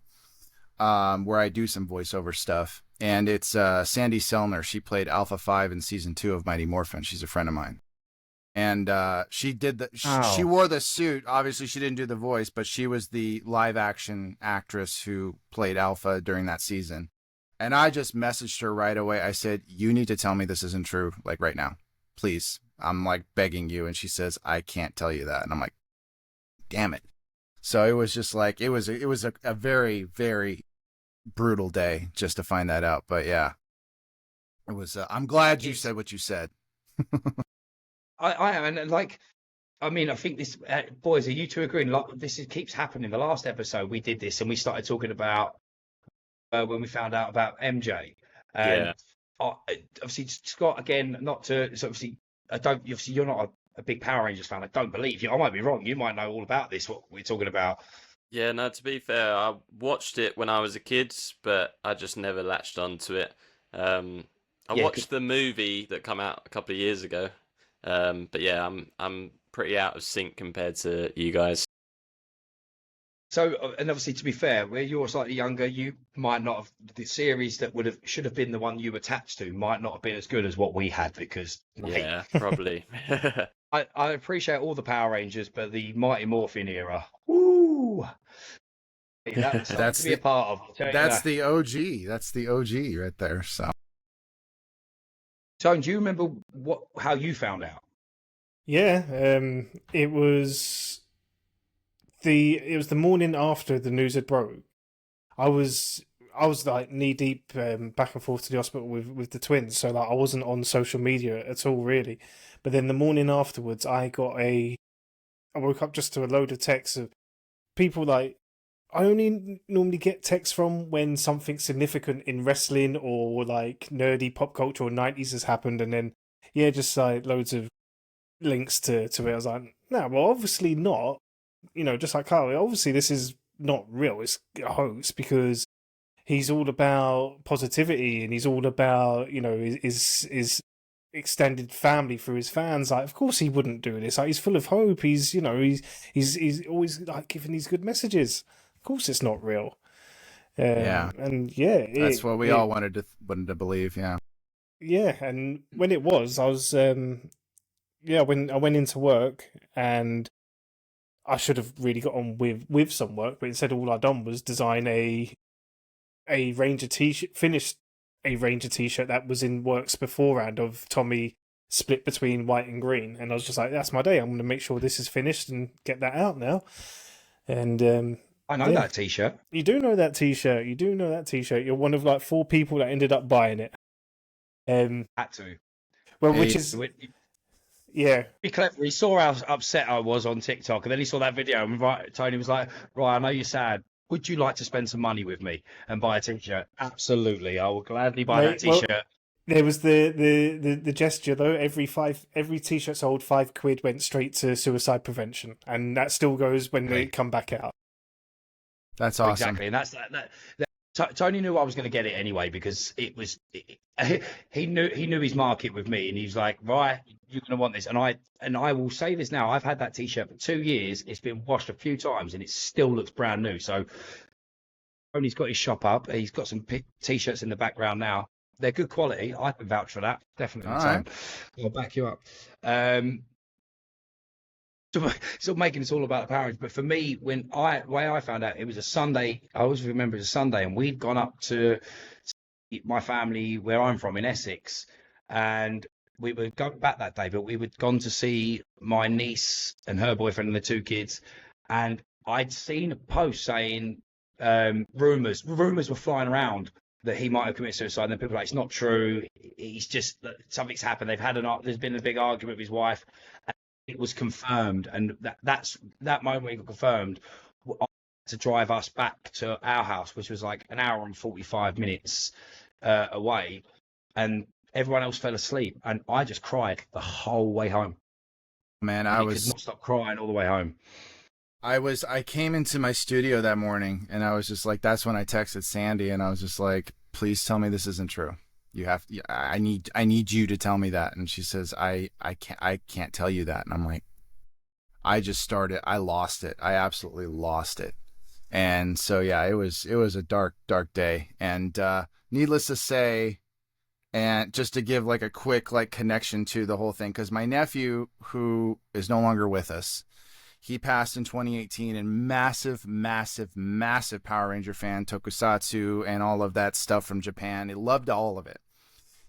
Speaker 2: where I do some voiceover stuff, and it's Sandy Selner. She played Alpha 5 in season 2 of Mighty Morphin. She's a friend of mine. And she did she wore the suit. Obviously, she didn't do the voice, but she was the live action actress who played Alpha during that season. And I just messaged her right away. I said, you need to tell me this isn't true, like right now, please. I'm like begging you. And she says, I can't tell you that. And I'm like, damn it. So it was just like, it was a very, very brutal day just to find that out. But yeah, it was, I'm glad you said what you said.
Speaker 1: I am, and like, I mean, I think this, boys, are you two agreeing? Like, keeps happening. The last episode we did this, and we started talking about when we found out about MJ. Obviously, Scott, again, not to, so obviously, obviously, you're not a big Power Rangers fan. I don't believe you. I might be wrong. You might know all about this, what we're talking about.
Speaker 4: Yeah, no, to be fair, I watched it when I was a kid, but I just never latched onto it. Um, I
Speaker 1: Yeah.
Speaker 4: watched the movie that come out a couple of years ago. But yeah, I'm pretty out of sync compared to you guys.
Speaker 1: So, and obviously, to be fair, where you're slightly younger, you might not have the series that should have been the one you attached to might not have been as good as what we had because, mate,
Speaker 4: Yeah, probably.
Speaker 1: I appreciate all the Power Rangers, but the Mighty Morphin era, woo, that was something
Speaker 2: That's
Speaker 1: to be a
Speaker 2: the
Speaker 1: part of. I'll tell you
Speaker 2: that's
Speaker 1: that.
Speaker 2: the OG. That's the OG right there. So
Speaker 1: Tone, do you remember how you found out?
Speaker 3: Yeah, it was the morning after the news had broke. I was I was like knee deep back and forth to the hospital with the twins, so like I wasn't on social media at all really. But then the morning afterwards, I woke up just to a load of texts of people like I only normally get texts from when something significant in wrestling or like nerdy pop culture or 90s has happened, and then yeah, just like loads of links to it. I was like, no, well, obviously not. You know, just like Carly, obviously this is not real. It's a hoax because he's all about positivity and he's all about his extended family through his fans. Like, of course he wouldn't do this. Like, he's full of hope. He's always like giving these good messages. Of course, it's not real.
Speaker 2: yeah,
Speaker 3: And yeah,
Speaker 2: that's what we all wanted to believe. Yeah.
Speaker 3: yeah. And when it was, I was when I went into work and I should have really got on with some work, but instead all I done was design a Ranger t-shirt, finished a Ranger t-shirt that was in works beforehand of Tommy split between white and green, and I was just like, that's my day. I'm going to make sure this is finished and get that out now. And
Speaker 1: I know
Speaker 3: yeah,
Speaker 1: that T-shirt.
Speaker 3: you do know that t-shirt. You do know that t-shirt. You're one of like 4 people that ended up buying it.
Speaker 1: Had to.
Speaker 3: Well,
Speaker 2: Hey,
Speaker 3: which is yeah.
Speaker 1: Be clever. He saw how upset I was on TikTok, and then he saw that video, and Tony was like, "Right, I know you're sad. Would you like to spend some money with me and buy a T-shirt? Absolutely, I will gladly buy that
Speaker 3: Mate, well,
Speaker 1: T-shirt."
Speaker 3: there was the gesture though. Every t-shirt sold, £5 went straight to suicide prevention, and that still goes when they
Speaker 1: Okay.
Speaker 3: come back out.
Speaker 2: that's awesome.
Speaker 1: Exactly, and that's Tony knew I was going to get it anyway because he knew his market with me, and he was like, "Right, you're going to want this." And I will say this now: I've had that T-shirt for 2 years. It's been washed a few times, and it still looks brand new. So Tony's got his shop up. He's got some T-shirts in the background now. They're good quality. I can vouch for that. Definitely,
Speaker 2: All
Speaker 1: Tone.
Speaker 2: right.
Speaker 1: I'll back you up. So sort of making this all about the Power Rangers. But for me, way I found out, it was a Sunday. I always remember it was a Sunday, and we'd gone up to my family where I'm from in Essex, and we were going back that day, but we were gone to see my niece and her boyfriend and the 2 kids, and I'd seen a post saying rumors were flying around that he might have committed suicide, and then people were like, it's not true. He's just something's happened. There's been a big argument with his wife. It was confirmed, and that moment it got confirmed to drive us back to our house, which was like an hour and 45 minutes away, and everyone else fell asleep, and I just cried the whole way home.
Speaker 2: Man,
Speaker 1: I could not stop crying all the way home.
Speaker 2: I came into my studio that morning and I was just like, that's when I texted Sandy and I was just like, please tell me this isn't true. I need you to tell me that. And she says, I can't tell you that. And I'm like, I lost it. I absolutely lost it. And so, yeah, it was a dark, dark day. And, needless to say, and just to give like a quick like connection to the whole thing, because my nephew, who is no longer with us, he passed in 2018, and massive, massive, massive Power Ranger fan, tokusatsu and all of that stuff from Japan. He loved all of it.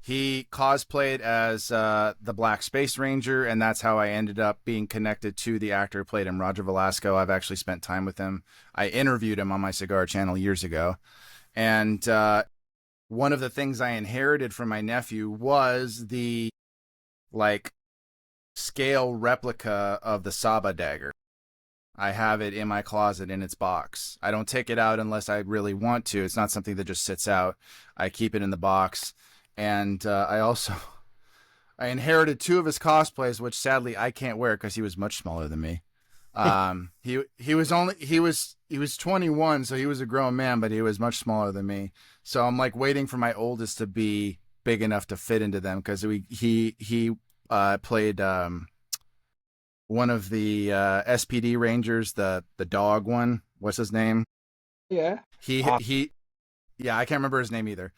Speaker 2: He cosplayed as the Black Space Ranger, and that's how I ended up being connected to the actor who played him, Roger Velasco. I've actually spent time with him. I interviewed him on my cigar channel years ago. And one of the things I inherited from my nephew was the like scale replica of the Saba dagger. I have it in my closet in its box. I don't take it out unless I really want to. It's not something that just sits out. I keep it in the box. And I inherited 2 of his cosplays, which sadly I can't wear because he was much smaller than me. He was 21, so he was a grown man, but he was much smaller than me. So I'm like waiting for my oldest to be big enough to fit into them because he played one of the SPD Rangers, the dog one. What's his name?
Speaker 1: Yeah.
Speaker 2: He yeah, I can't remember his name either.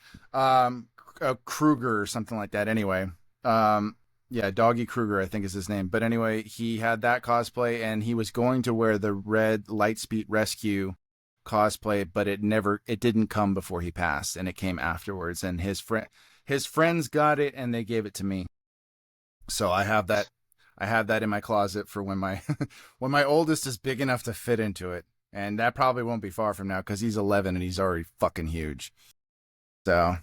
Speaker 2: Kruger or something like that. Anyway, yeah, Doggy Kruger, I think is his name. But anyway, he had that cosplay, and he was going to wear the red Lightspeed Rescue cosplay, but it didn't come before he passed, and it came afterwards. And his friends got it, and they gave it to me. So I have that in my closet for when my when my oldest is big enough to fit into it, and that probably won't be far from now because he's 11 and he's already fucking huge. So.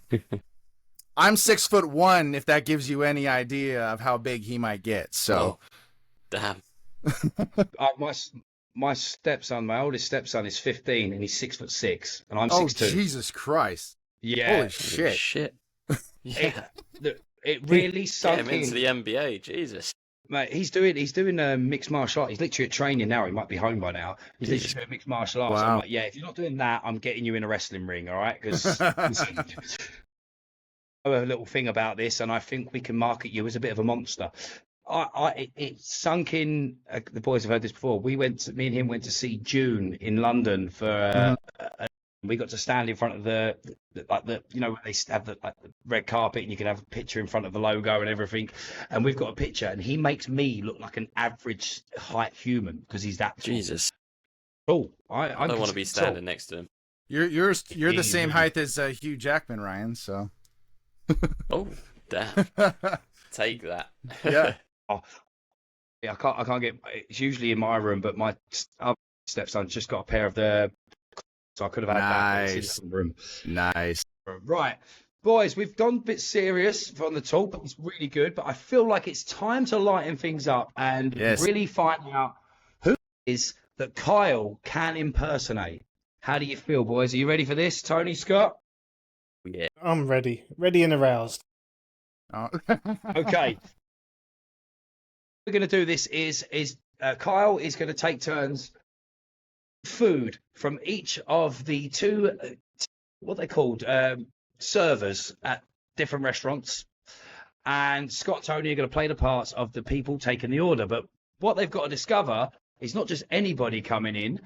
Speaker 2: I'm 6'1", if that gives you any idea of how big he might get. So,
Speaker 4: damn.
Speaker 1: My stepson, my oldest stepson, is 15 and he's 6'6", and I'm 6'2".
Speaker 2: Oh, Jesus Christ!
Speaker 1: Yeah,
Speaker 2: holy shit!
Speaker 4: Shit. Yeah,
Speaker 1: it really sunk
Speaker 4: get him into the NBA. Jesus,
Speaker 1: mate. He's doing mixed martial arts. He's literally at training now. He might be home by now. He's literally doing mixed martial arts.
Speaker 2: Wow.
Speaker 1: I'm like, yeah, if you're not doing that, I'm getting you in a wrestling ring, all right? Because a little thing about this, and I think we can market you as a bit of a monster. It sunk in. The boys have heard this before. Me and him went to see June in London for. We got to stand in front of the you know, where they have the red carpet, and you can have a picture in front of the logo and everything. And we've got a picture, and he makes me look like an average height human because he's that tall.
Speaker 4: Jesus.
Speaker 1: Oh,
Speaker 4: I don't want to be standing next to him.
Speaker 2: You're the same height as Hugh Jackman, Ryan. So.
Speaker 4: Oh, damn. Take that.
Speaker 2: Yeah.
Speaker 1: Yeah, I can't get. It's usually in my room, but my other stepson's just got a pair of the. So I could have had that in his room.
Speaker 2: Nice.
Speaker 1: Right, boys, we've gone a bit serious on the talk, but it's really good. But I feel like it's time to lighten things up and really find out who it is that Kyle can impersonate. How do you feel, boys? Are you ready for this, Tony Scott?
Speaker 4: Yeah.
Speaker 3: I'm ready and aroused.
Speaker 2: Oh.
Speaker 1: Okay. We're going to do this is Kyle is going to take turns food from each of the two what they called servers at different restaurants, and Scott and Tony are going to play the parts of the people taking the order. But what they've got to discover is not just anybody coming in,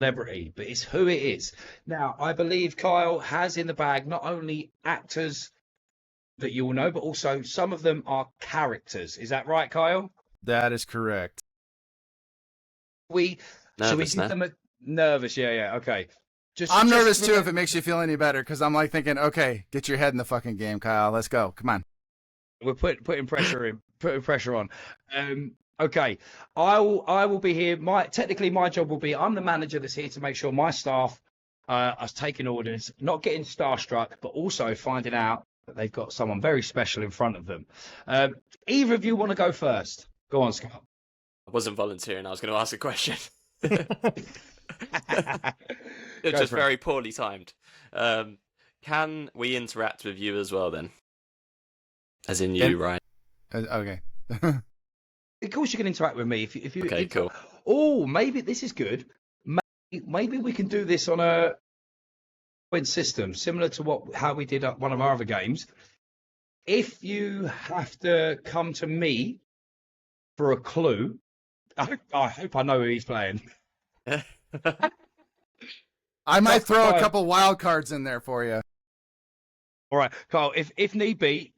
Speaker 1: celebrity, but it's who it is. Now, I believe Kyle has in the bag not only actors that you will know, but also some of them are characters. Is that right, Kyle?
Speaker 2: That is correct.
Speaker 1: Should we give them a nervous? Yeah, okay.
Speaker 2: I'm nervous too if it makes you feel any better, because I'm like thinking, okay, get your head in the fucking game, Kyle. Let's go. Come on.
Speaker 1: We're putting pressure on. Okay, I will be here. Technically, my job will be I'm the manager that's here to make sure my staff are taking orders, not getting starstruck, but also finding out that they've got someone very special in front of them. Either of you want to go first? Go on, Scott.
Speaker 4: I wasn't volunteering. I was going to ask a question. It's just very poorly timed. Can we interact with you as well then? As in you, Ryan?
Speaker 2: Okay.
Speaker 1: Of course you can interact with me. If you
Speaker 4: okay, cool.
Speaker 1: Oh, maybe this is good. Maybe we can do this on a win system, similar to how we did at one of our other games. If you have to come to me for a clue, I hope I know who he's playing.
Speaker 2: I might throw a couple wild cards in there for you.
Speaker 1: All right, Carl. If need be,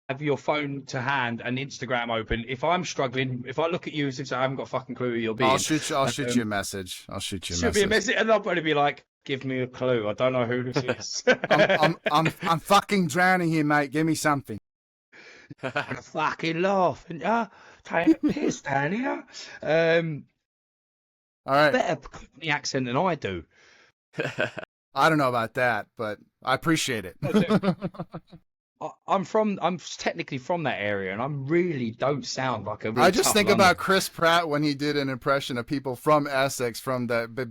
Speaker 1: have your phone to hand and Instagram open. If I'm struggling, if I look at you as if I haven't got a fucking clue who you'll be,
Speaker 2: I'll shoot you a message.
Speaker 1: Should be a message, and I'll probably be like, "Give me a clue. I don't know who this is."
Speaker 2: I'm fucking drowning here, mate. Give me something.
Speaker 1: I'm fucking laughing, yeah. Take a piss down here.
Speaker 2: All right.
Speaker 1: Better the accent than I do.
Speaker 2: I don't know about that, but I appreciate it.
Speaker 1: I'm technically from that area, and I really don't sound like a. Really
Speaker 2: I just think
Speaker 1: London.
Speaker 2: about Chris Pratt when he did an impression of people from Essex,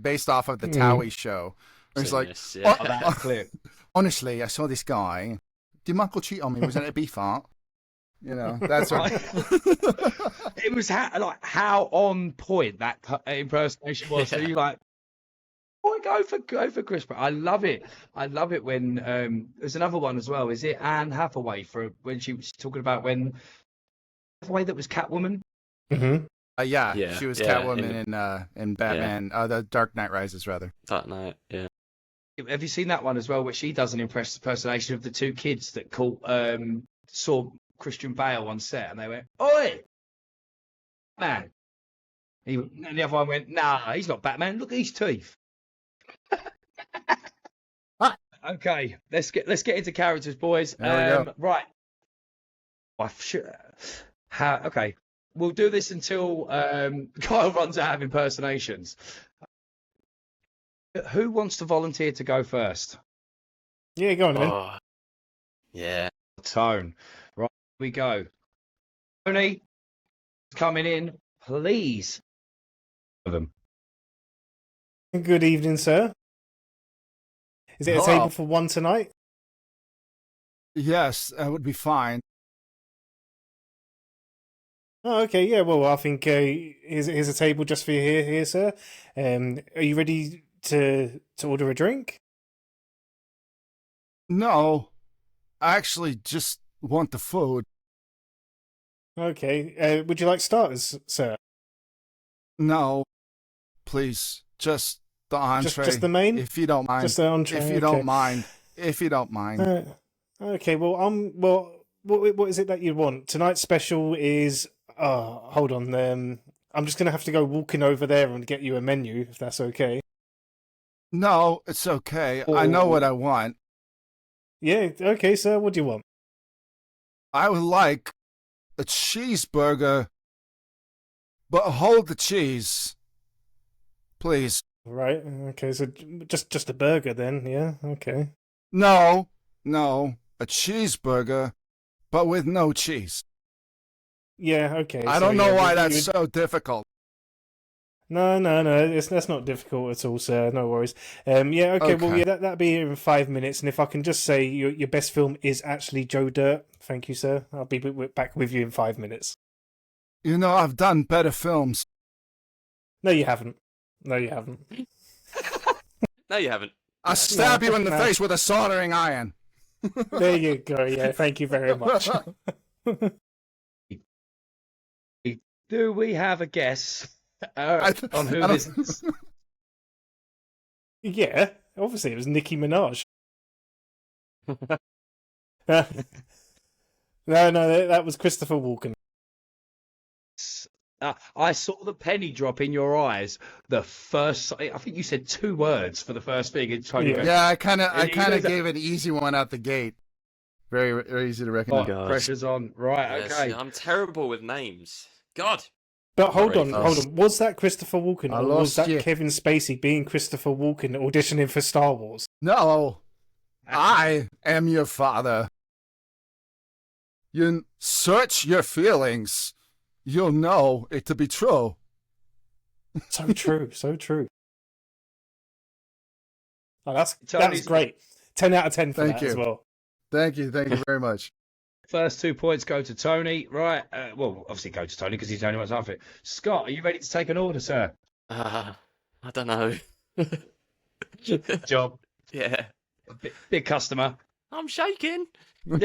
Speaker 2: based off of the Towie show. He's like,
Speaker 1: that clip.
Speaker 2: Honestly, I saw this guy. Did Michael cheat on me? Was it a beef art? You know, that's what.
Speaker 1: It was like how on point that impersonation was. So
Speaker 4: Yeah.
Speaker 1: you're like, boy, go for Chris. I love it. I love it when there's another one as well. Is it Anne Hathaway for when she was talking about when Hathaway that was Catwoman?
Speaker 3: Mm-hmm.
Speaker 2: Yeah,
Speaker 4: Yeah,
Speaker 2: she was
Speaker 4: yeah,
Speaker 2: Catwoman in Batman, the Dark Knight Rises, rather.
Speaker 4: That night, yeah.
Speaker 1: Have you seen that one as well, where she does an impersonation of the two kids that saw Christian Bale on set, and they went, "Oi, man!" And the other one went, "Nah, he's not Batman. Look at his teeth." Okay, let's get into characters, boys.
Speaker 2: There we go.
Speaker 1: Right. Okay, we'll do this until Kyle runs out of impersonations. Who wants to volunteer to go first?
Speaker 3: Yeah, go on then.
Speaker 4: Oh, yeah.
Speaker 1: Tone. Right, here we go. Tony, coming in, please. Them.
Speaker 3: Good evening, sir. Is it a
Speaker 2: Hello.
Speaker 3: table for one tonight?
Speaker 2: Yes, that would be fine.
Speaker 3: Oh, okay. Yeah. Well, I think here's a table just for you here, sir. Are you ready to order a drink?
Speaker 2: No, I actually just want the food.
Speaker 3: Okay. Would you like starters, sir?
Speaker 2: No, please, just the entree.
Speaker 3: Just the main?
Speaker 2: if you don't mind.
Speaker 3: Just the entree.
Speaker 2: If you don't mind. If you don't mind.
Speaker 3: Okay. Well, what is it that you want? Tonight's special is. Hold on. I'm just gonna have to go walking over there and get you a menu, if that's okay.
Speaker 2: No, it's okay. I know what I want.
Speaker 3: Yeah. Okay, sir. What do you want?
Speaker 2: I would like a cheeseburger, but hold the cheese, please.
Speaker 3: Right. Okay. So just a burger then. Yeah. Okay.
Speaker 2: No, a cheeseburger, but with no cheese.
Speaker 3: Yeah. Okay.
Speaker 2: I
Speaker 3: so,
Speaker 2: don't know
Speaker 3: yeah,
Speaker 2: why
Speaker 3: you-
Speaker 2: that's so difficult.
Speaker 3: No. That's not difficult at all, sir. No worries. Yeah. Okay. Well,
Speaker 2: Okay.
Speaker 3: yeah. That'll be here in 5 minutes. And if I can just say, your best film is actually Joe Dirt. Thank you, sir. I'll be back with you in 5 minutes.
Speaker 2: You know, I've done better films.
Speaker 3: No, you haven't. No, you haven't.
Speaker 4: No, you haven't.
Speaker 2: I stab you in the
Speaker 3: no.
Speaker 2: face with a soldering iron.
Speaker 3: There you go. Yeah. Thank you very much.
Speaker 1: Do we have a guess on who
Speaker 2: I
Speaker 1: this
Speaker 2: don't-
Speaker 1: is?
Speaker 3: Yeah. Obviously, it was Nicki Minaj. No, that was Christopher Walken.
Speaker 1: I saw the penny drop in your eyes. The first, I think you said 2 words for the first thing. And Tony
Speaker 3: Yeah.
Speaker 1: went,
Speaker 2: Yeah, I kind of
Speaker 1: He knows that-
Speaker 2: gave an easy one out the gate. Very, very easy to
Speaker 1: "Oh,
Speaker 2: recognize.
Speaker 4: God.
Speaker 1: pressure's on." Right,
Speaker 4: Yes,
Speaker 1: okay.
Speaker 4: I'm terrible with names. God.
Speaker 3: But hold
Speaker 4: Alright,
Speaker 3: on. Was that Christopher Walken,
Speaker 2: I
Speaker 3: or was
Speaker 2: lost
Speaker 3: that
Speaker 2: you.
Speaker 3: Kevin Spacey being Christopher Walken auditioning for Star Wars?
Speaker 2: No, I am your father. You search your feelings. You'll know it to be true.
Speaker 3: So true, so true. Oh, that's
Speaker 1: Tony's-
Speaker 3: great. 10 out of 10 for
Speaker 2: Thank
Speaker 3: that as
Speaker 2: you.
Speaker 3: well.
Speaker 2: Thank you very much.
Speaker 1: First 2 points go to Tony. Right. Well, obviously go to Tony because he's the only one that's up it. Scott, are you ready to take an order, sir?
Speaker 4: I don't know.
Speaker 1: Job.
Speaker 4: Yeah.
Speaker 1: Big customer.
Speaker 4: I'm shaking.
Speaker 2: I'm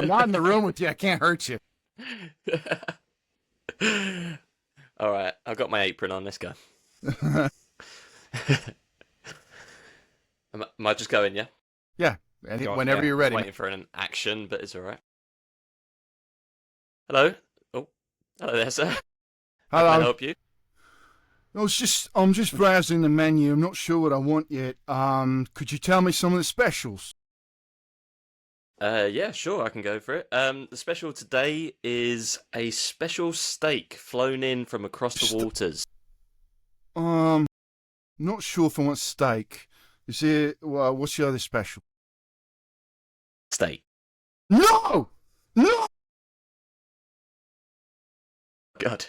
Speaker 2: not in the room with you. I can't hurt you.
Speaker 4: All right, I've got my apron on. Let's go. Am I just going? Yeah.
Speaker 2: Whenever you're ready.
Speaker 4: Waiting for an action, but it's all right. Hello. Oh, hello there, sir. How can I
Speaker 2: Hello.
Speaker 4: help you?
Speaker 2: I'm just browsing the menu. I'm not sure what I want yet. Could you tell me some of the specials?
Speaker 4: Yeah, sure, I can go for it. The special today is a special steak flown in from across the waters.
Speaker 2: Not sure if I want steak. Is it? Well, what's the other special?
Speaker 4: Steak.
Speaker 2: No!
Speaker 4: God.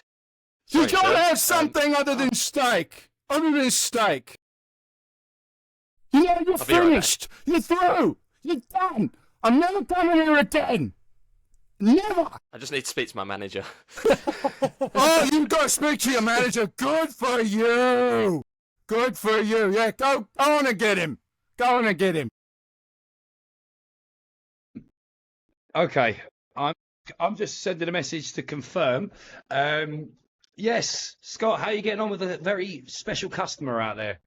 Speaker 2: You
Speaker 4: Sorry,
Speaker 2: gotta
Speaker 4: sir.
Speaker 2: have something other than steak. Other than steak. Yeah, you're
Speaker 4: I'll be right back.
Speaker 2: finished. You're through. You're done. I'm never coming here again. Never.
Speaker 4: I just need to speak to my manager.
Speaker 2: Oh, you got to speak to your manager. Good for you. Good for you. Yeah, go on and get him. Go on and get him.
Speaker 1: Okay, I'm just sending a message to confirm. Yes, Scott, how are you getting on with a very special customer out there?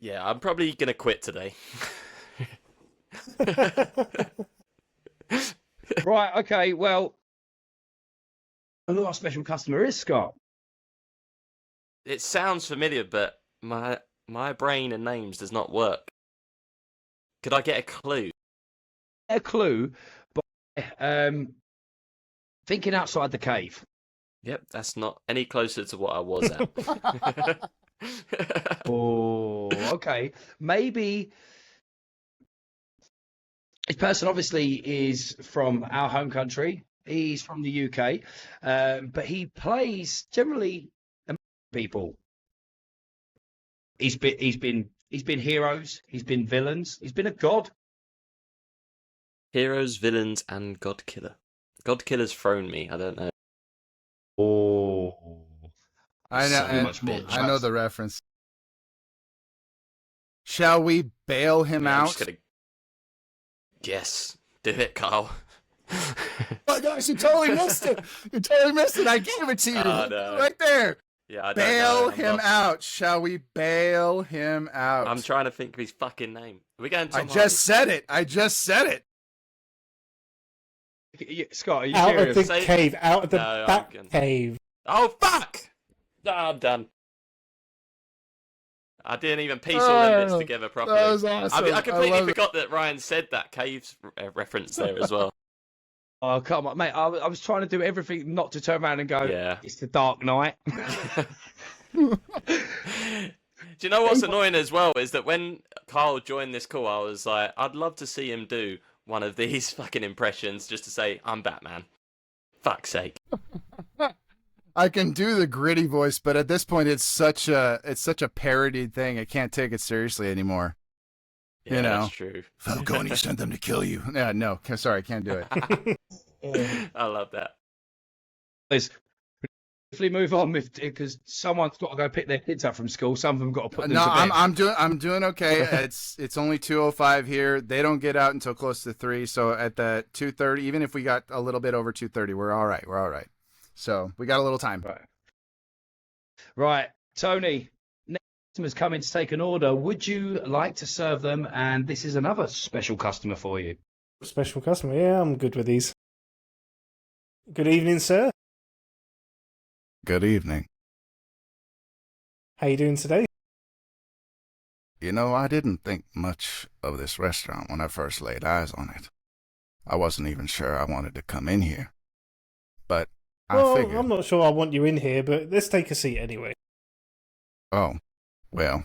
Speaker 4: Yeah, I'm probably gonna quit today.
Speaker 1: Right, okay, well, I know our special customer is, Scott.
Speaker 4: It sounds familiar, but my brain and names does not work. Could I get a clue?
Speaker 1: A clue, but thinking outside the cave.
Speaker 4: Yep, that's not any closer to what I was at.
Speaker 1: Oh, okay. Maybe this person obviously is from our home country. He's from the UK, but he plays generally American people. He's been heroes. He's been villains. He's been a god.
Speaker 4: Heroes, villains, and God Killer. God Killer's thrown me. I don't know.
Speaker 1: Oh,
Speaker 2: I know.
Speaker 1: so much more.
Speaker 2: I know the reference. Shall we bail him
Speaker 4: I'm
Speaker 2: out?
Speaker 4: just gonna... Yes, do it, Carl.
Speaker 2: Oh gosh, you totally missed it. You totally missed it. I gave it to you.
Speaker 4: Oh, no.
Speaker 2: Right there.
Speaker 4: Yeah, I don't
Speaker 2: Bail
Speaker 4: know.
Speaker 2: him out. Shall we bail him out?
Speaker 4: I'm trying to think of his fucking name. Are we going to
Speaker 2: I just said it. I just said it.
Speaker 1: Scott, are you
Speaker 3: Out
Speaker 1: serious?
Speaker 3: of the cave, out of the
Speaker 4: No, I'm
Speaker 3: back
Speaker 4: gonna-
Speaker 3: cave.
Speaker 4: Oh, fuck! Oh, I'm done. I didn't even piece all them bits together properly.
Speaker 2: That was awesome.
Speaker 4: I completely
Speaker 2: love it.
Speaker 4: forgot that Ryan said that caves reference there as well.
Speaker 1: Oh, come on, mate. I was trying to do everything not to turn around and go,
Speaker 4: Yeah.
Speaker 1: it's the Dark Knight.
Speaker 4: Do you know what's annoying as well is that when Carl joined this call, I was like, I'd love to see him do one of these fucking impressions just to say, I'm Batman. Fuck's sake.
Speaker 2: I can do the gritty voice, but at this point, it's such a parodied thing. I can't take it seriously anymore.
Speaker 4: Yeah,
Speaker 2: You know.
Speaker 4: that's true.
Speaker 2: Falcone sent them to kill you. Yeah, no, sorry, I can't do it.
Speaker 4: I love that.
Speaker 1: Let's briefly move on because someone's got to go pick their kids up from school. Some of them got to put them
Speaker 2: No,
Speaker 1: to bed.
Speaker 2: I'm doing okay. It's only 2:05 here. They don't get out until close to 3. So at the 2:30, even if we got a little bit over 2:30, we're all right. We're all right. So we got a little time.
Speaker 1: Right, Tony. Next customer's coming to take an order. Would you like to serve them? And this is another special customer for you.
Speaker 3: Special customer. Yeah, I'm good with these. Good evening, sir.
Speaker 2: Good evening.
Speaker 3: How you doing today?
Speaker 2: You know, I didn't think much of this restaurant when I first laid eyes on it. I wasn't even sure I wanted to come in here. But I
Speaker 3: Well,
Speaker 2: figured...
Speaker 3: I'm not sure I want you in here, but let's take a seat anyway.
Speaker 2: Oh, well,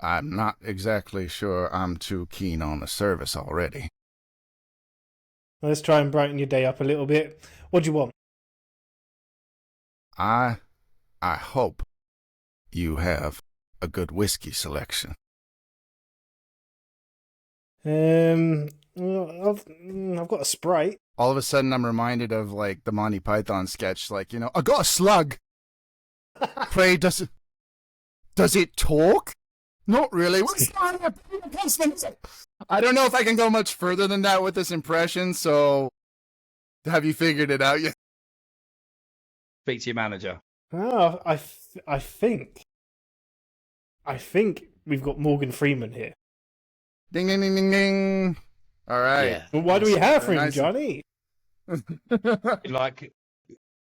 Speaker 2: I'm not exactly sure I'm too keen on the service already.
Speaker 3: Let's try and brighten your day up a little bit. What do you want?
Speaker 2: I hope you have a good whiskey selection.
Speaker 3: I've got a Sprite.
Speaker 2: All of a sudden, I'm reminded of, like, the Monty Python sketch, like, you know, I got a slug. Pray, does it talk? Not really. What's I don't know if I can go much further than that with this impression, so have you figured it out yet?
Speaker 1: Speak to your manager.
Speaker 3: Oh, I think we've got Morgan Freeman here.
Speaker 2: Ding, ding, ding, ding, ding. All right.
Speaker 4: Yeah.
Speaker 3: Well, what do we have for him,
Speaker 2: Nice.
Speaker 3: Johnny?
Speaker 1: Like,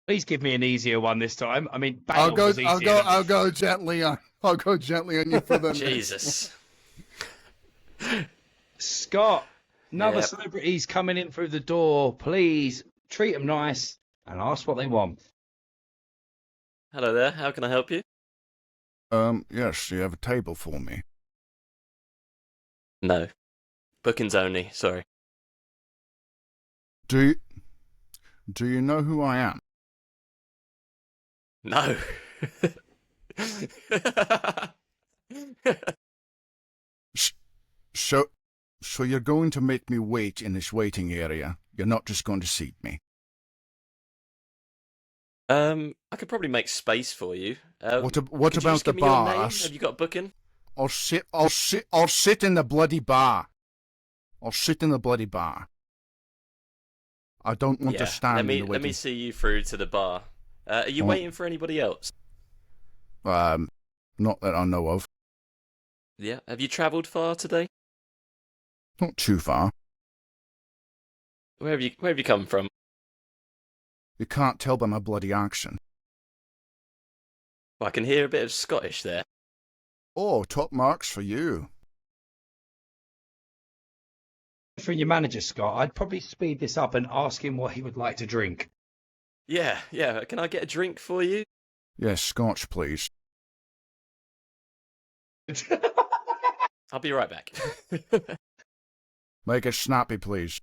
Speaker 1: please give me an easier one this time. I mean,
Speaker 2: I'll
Speaker 1: Bale
Speaker 2: go.
Speaker 1: was easier
Speaker 2: I'll go.
Speaker 1: than-
Speaker 2: I'll go gently on. I'll go gently on you for the
Speaker 4: Jesus.
Speaker 1: Scott, another
Speaker 4: Yep.
Speaker 1: celebrity's coming in through the door. Please treat them nice and ask what they want.
Speaker 4: Hello there. How can I help you?
Speaker 2: Yes. You have a table for me.
Speaker 4: No. Bookings only. Sorry.
Speaker 2: Do you know who I am?
Speaker 4: No.
Speaker 2: So you're going to make me wait in this waiting area. You're not just going to seat me.
Speaker 4: I could probably make space for you.
Speaker 2: What
Speaker 4: Could
Speaker 2: about
Speaker 4: you just
Speaker 2: the
Speaker 4: give me your name?
Speaker 2: bars?
Speaker 4: Have you got a booking?
Speaker 2: I'll sit in the bloody bar. I'll sit in the bloody bar. I don't want to stand in the
Speaker 4: let me
Speaker 2: waiting.
Speaker 4: see you through to the bar. Are you
Speaker 2: Oh.
Speaker 4: waiting for anybody else?
Speaker 2: Not that I know of.
Speaker 4: Yeah. Have you travelled far today?
Speaker 2: Not too far.
Speaker 4: Where have you come from?
Speaker 2: You can't tell by my bloody accent.
Speaker 4: Well, I can hear a bit of Scottish there.
Speaker 2: Oh, top marks for you.
Speaker 1: For your manager, Scott, I'd probably speed this up and ask him what he would like to drink.
Speaker 4: Yeah. Can I get a drink for you?
Speaker 2: Yes, scotch, please.
Speaker 4: I'll be right back.
Speaker 2: Make it snappy, please.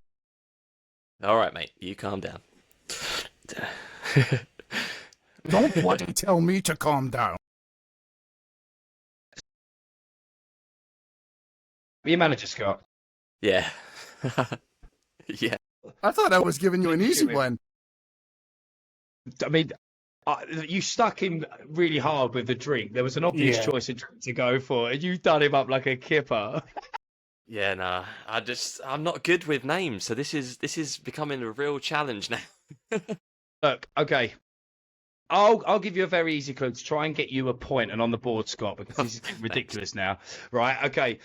Speaker 4: All right, mate. You calm down.
Speaker 2: Don't bloody tell me to calm down.
Speaker 1: Your manager, Scott.
Speaker 4: Yeah. Yeah.
Speaker 2: I thought I was giving you an easy one.
Speaker 1: I mean, you stuck him really hard with the drink. There was an obvious
Speaker 3: Yeah.
Speaker 1: choice of drink to go for, and you've done him up like a kipper.
Speaker 4: Yeah, nah. I'm not good with names, so this is becoming a real challenge now.
Speaker 1: Look, okay. I'll give you a very easy clue to try and get you a point and on the board, Scott, because this is getting ridiculous now. Right, okay.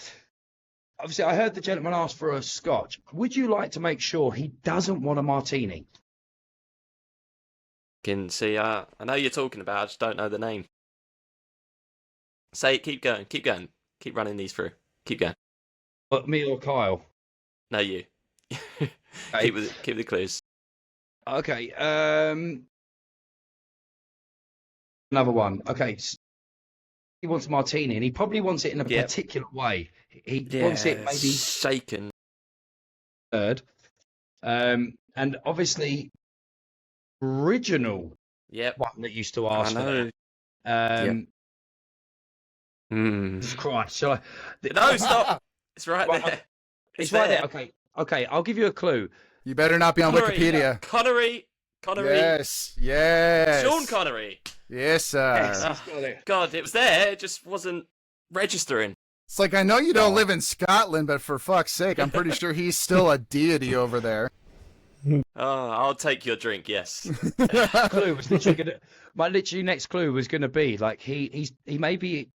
Speaker 1: Obviously, I heard the gentleman ask for a scotch. Would you like to make sure he doesn't want a martini?
Speaker 4: Can see, I know you're talking about, I just don't know the name. Keep going, keep running these through. Keep going.
Speaker 1: But me or Kyle?
Speaker 4: No, you.
Speaker 1: Okay.
Speaker 4: Keep the clues.
Speaker 1: Okay. Another one. Okay. He wants a martini, and he probably wants it in a particular way. He wants it maybe
Speaker 4: shaken.
Speaker 1: third. And obviously, original one that used to ask
Speaker 4: I know.
Speaker 1: for that.
Speaker 4: Mm.
Speaker 1: Jesus Christ. Shall I?
Speaker 4: No, stop. It's right there.
Speaker 1: It's right there. Okay. I'll give you a clue.
Speaker 2: You better not be on Wikipedia.
Speaker 4: Connery.
Speaker 2: Yes.
Speaker 4: Sean Connery.
Speaker 2: Yes, sir.
Speaker 1: Yes, he's got it.
Speaker 4: God, it was there. It just wasn't registering.
Speaker 2: It's like, I know you don't live in Scotland, but for fuck's sake, I'm pretty sure he's still a deity over there.
Speaker 4: Oh, I'll take your drink. Yes.
Speaker 1: Clue was literally my next clue was gonna be like he may be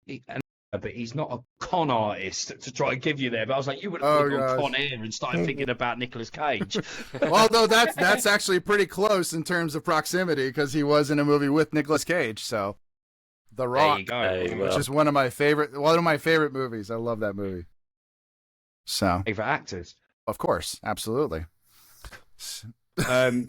Speaker 1: but he's not a con artist to try and give you there. But I was like, you would have gone Con Air and started thinking about Nicolas Cage.
Speaker 2: Although that's actually pretty close in terms of proximity, because he was in a movie with Nicolas Cage. So, The Rock,
Speaker 1: there you go.
Speaker 2: which is one of my favorite movies. I love that movie. So,
Speaker 1: Favorite actors,
Speaker 2: of course, absolutely.
Speaker 1: um,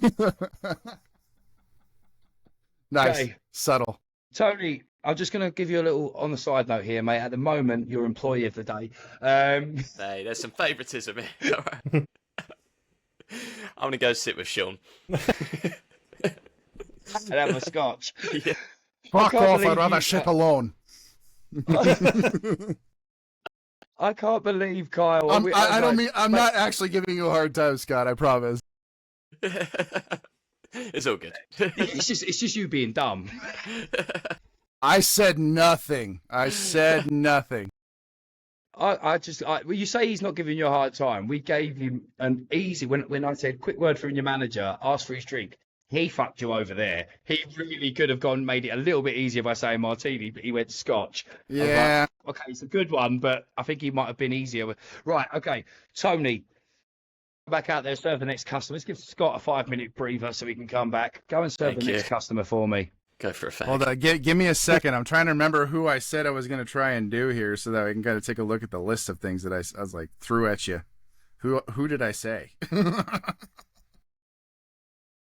Speaker 2: Nice,
Speaker 1: okay.
Speaker 2: subtle.
Speaker 1: Tony. I'm just going to give you a little on the side note here, mate. At the moment, you're employee of the day. Hey,
Speaker 4: there's some favouritism here. All right. I'm going to go sit with Sean.
Speaker 1: and have a scotch.
Speaker 4: Yeah.
Speaker 2: Fuck off, I'd rather
Speaker 1: you-
Speaker 2: ship alone.
Speaker 1: I can't believe Kyle.
Speaker 2: I'm not actually giving you a hard time, Scott, I promise.
Speaker 4: It's all good.
Speaker 1: It's just you being dumb.
Speaker 2: I said nothing. Well,
Speaker 1: You say he's not giving you a hard time. We gave him an easy, when I said, quick word from your manager, ask for his drink. He fucked you over there. He really could have made it a little bit easier by saying martini, but he went scotch.
Speaker 2: Yeah.
Speaker 1: Like, okay, it's a good one, but I think he might have been easier. Right, okay. Tony, back out there, serve the next customer. Let's give Scott a 5-minute breather so he can come back. Go and serve the next customer for me.
Speaker 4: Go for a fag.
Speaker 2: Hold on, give me a second. I'm trying to remember who I said I was going to try and do here, so that I can kind of take a look at the list of things that I was like threw at you. Who did I say?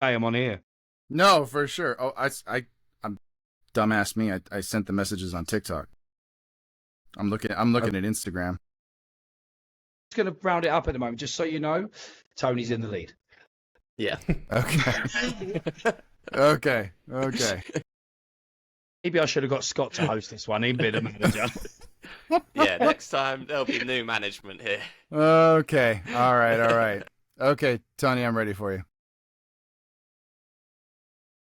Speaker 1: Hey, I'm on here.
Speaker 2: No, for sure. Oh, I'm dumbass me. I sent the messages on TikTok. I'm looking at Instagram.
Speaker 1: Just going to round it up at the moment, just so you know. Tony's in the lead.
Speaker 4: Yeah.
Speaker 2: Okay.
Speaker 1: Maybe I should have got Scott to host this one. He'd be the manager.
Speaker 4: Yeah, next time there'll be new management here.
Speaker 2: Okay. All right. Okay, Tony, I'm ready for you.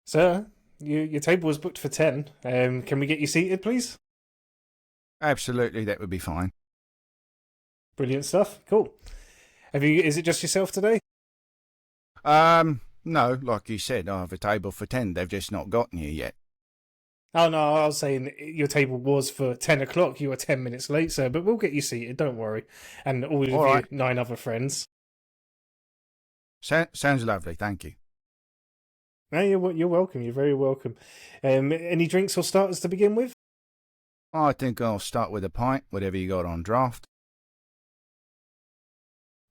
Speaker 3: Sir, your table was booked for 10. Can we get you seated, please?
Speaker 2: Absolutely, that would be fine.
Speaker 3: Brilliant stuff. Cool. Is it just yourself today?
Speaker 2: No, like you said, I have a table for 10. They've just not gotten you yet.
Speaker 3: Oh, no, I was saying your table was for 10 o'clock. You were 10 minutes late, sir, but we'll get you seated, don't worry. And all of
Speaker 2: All
Speaker 3: your
Speaker 2: right.
Speaker 3: 9 other friends.
Speaker 2: Sounds lovely, thank you.
Speaker 3: No, you're welcome. You're very welcome. Any drinks or starters to begin with?
Speaker 2: I think I'll start with a pint, whatever you got on draft.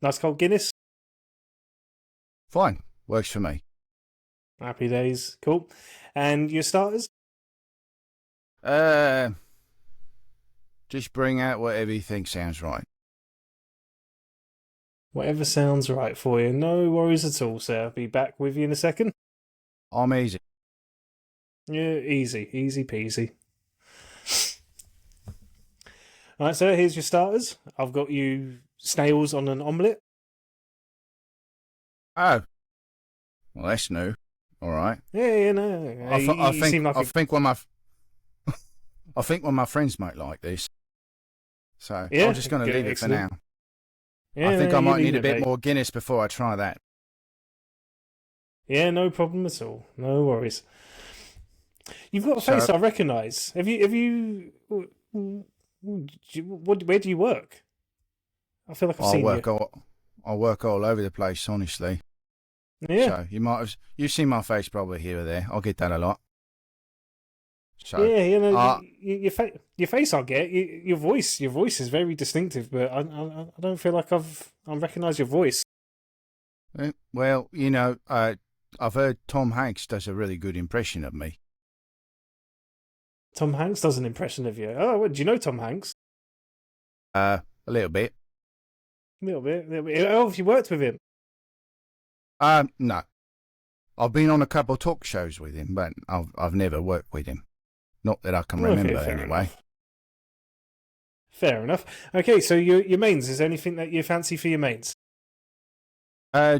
Speaker 3: Nice cold Guinness?
Speaker 2: Fine, works for me.
Speaker 3: Happy days. Cool. And your starters?
Speaker 2: Just bring out whatever you think sounds right.
Speaker 3: Whatever sounds right for you. No worries at all, sir. I'll be back with you in a second.
Speaker 2: I'm easy.
Speaker 3: Yeah, easy. Easy peasy. Alright, sir, here's your starters. I've got you snails on an omelette.
Speaker 2: Oh, well, that's new. All right.
Speaker 3: Yeah, no. You seem like
Speaker 2: I think one of my friends might like this. So
Speaker 3: Yeah,
Speaker 2: I'm just going to
Speaker 3: good,
Speaker 2: leave it for
Speaker 3: excellent.
Speaker 2: now.
Speaker 3: Yeah,
Speaker 2: I think
Speaker 3: no,
Speaker 2: I
Speaker 3: you
Speaker 2: might
Speaker 3: leave
Speaker 2: need a
Speaker 3: it,
Speaker 2: bit
Speaker 3: mate.
Speaker 2: more Guinness before I try that.
Speaker 3: Yeah, no problem at all. No worries. You've got a face
Speaker 2: So-
Speaker 3: I recognise. Where do you work? I feel like I've seen
Speaker 2: I work all over the place, honestly.
Speaker 3: you. Yeah.
Speaker 2: So you've seen my face probably here or there. I get that a lot. So
Speaker 3: Yeah, you know,
Speaker 2: uh,
Speaker 3: your face I get. Your voice is very distinctive, but I don't feel like I recognise your voice.
Speaker 2: well, I've heard Tom Hanks does a really good impression of me.
Speaker 3: Tom Hanks does an impression of you. Oh, do you know Tom Hanks?
Speaker 2: A little bit.
Speaker 3: A little bit. Oh, have you worked with him?
Speaker 2: No. I've been on a couple of talk shows with him, but I've never worked with him. Not that I can remember,
Speaker 3: fair
Speaker 2: anyway.
Speaker 3: enough. Fair enough. Okay, so your mains. Is there anything that you fancy for your mains?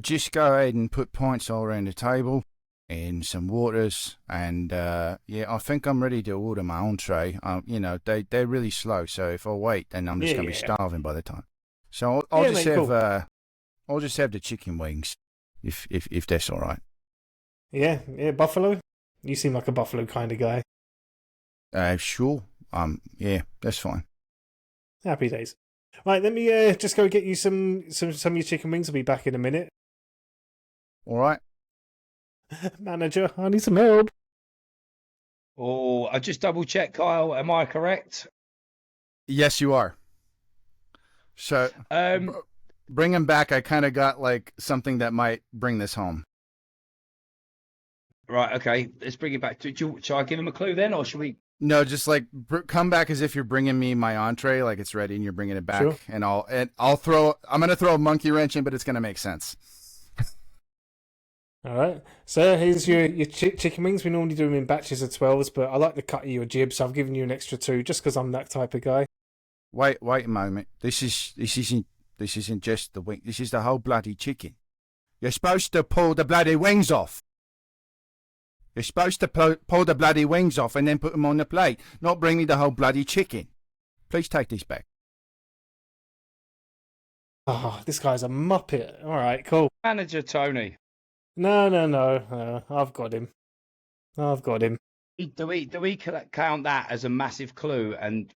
Speaker 2: Just go ahead and put points all around the table and some waters, and yeah, I think I'm ready to order my entree. They're really slow, so if I wait, then I'm just gonna be starving by the time. So I'll
Speaker 3: Yeah,
Speaker 2: just
Speaker 3: mate,
Speaker 2: have
Speaker 3: cool.
Speaker 2: I'll just have the chicken wings, if that's all right.
Speaker 3: Yeah, buffalo. You seem like a buffalo kind of guy.
Speaker 2: Sure. Yeah, that's fine.
Speaker 3: Happy days. Right, let me just go get you some of your chicken wings. I'll be back in a minute.
Speaker 2: All right.
Speaker 3: Manager, I need some help.
Speaker 1: Oh, I just double check, Kyle. Am I correct?
Speaker 2: Yes, you are. So bring him back. I kind of got like something that might bring this home.
Speaker 1: Right. Okay. Let's bring it back. Shall I give him a clue then, or should we?
Speaker 2: No, just like come back as if you're bringing me my entree, like it's ready and you're bringing it back,
Speaker 3: Sure.
Speaker 2: and I'm gonna throw a monkey wrench in, but it's gonna make sense.
Speaker 3: All right. So here's your chicken wings. We normally do them in batches of 12s, but I like the cut of your jib, so I've given you an extra 2 just because I'm that type of guy.
Speaker 2: Wait a moment. This isn't just the wing. This is the whole bloody chicken. You're supposed to pull the bloody wings off. You're supposed to pull the bloody wings off and then put them on the plate, not bring me the whole bloody chicken. Please take this back.
Speaker 3: Oh, this guy's a muppet. All right, cool.
Speaker 1: Manager Tony.
Speaker 3: No. I've got him.
Speaker 1: Do we count that as a massive clue and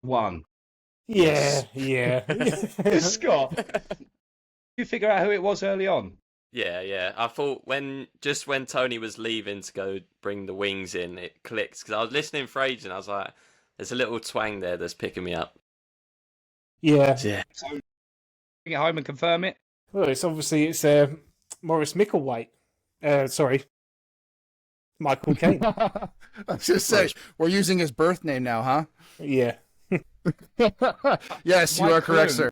Speaker 1: one?
Speaker 3: Yeah.
Speaker 1: Scott, you figure out who it was early on?
Speaker 4: Yeah. I thought when Tony was leaving to go bring the wings in, it clicked because I was listening for ages and I was like, "There's a little twang there that's picking me up."
Speaker 3: Yeah.
Speaker 4: Yeah.
Speaker 1: So bring it home and confirm it.
Speaker 3: Well, it's Maurice Micklewhite. Sorry, Michael Caine.
Speaker 2: I was just saying, we're using his birth name now, huh?
Speaker 3: Yeah.
Speaker 2: Yes, you
Speaker 1: My
Speaker 2: are correct,
Speaker 1: clue-
Speaker 2: sir.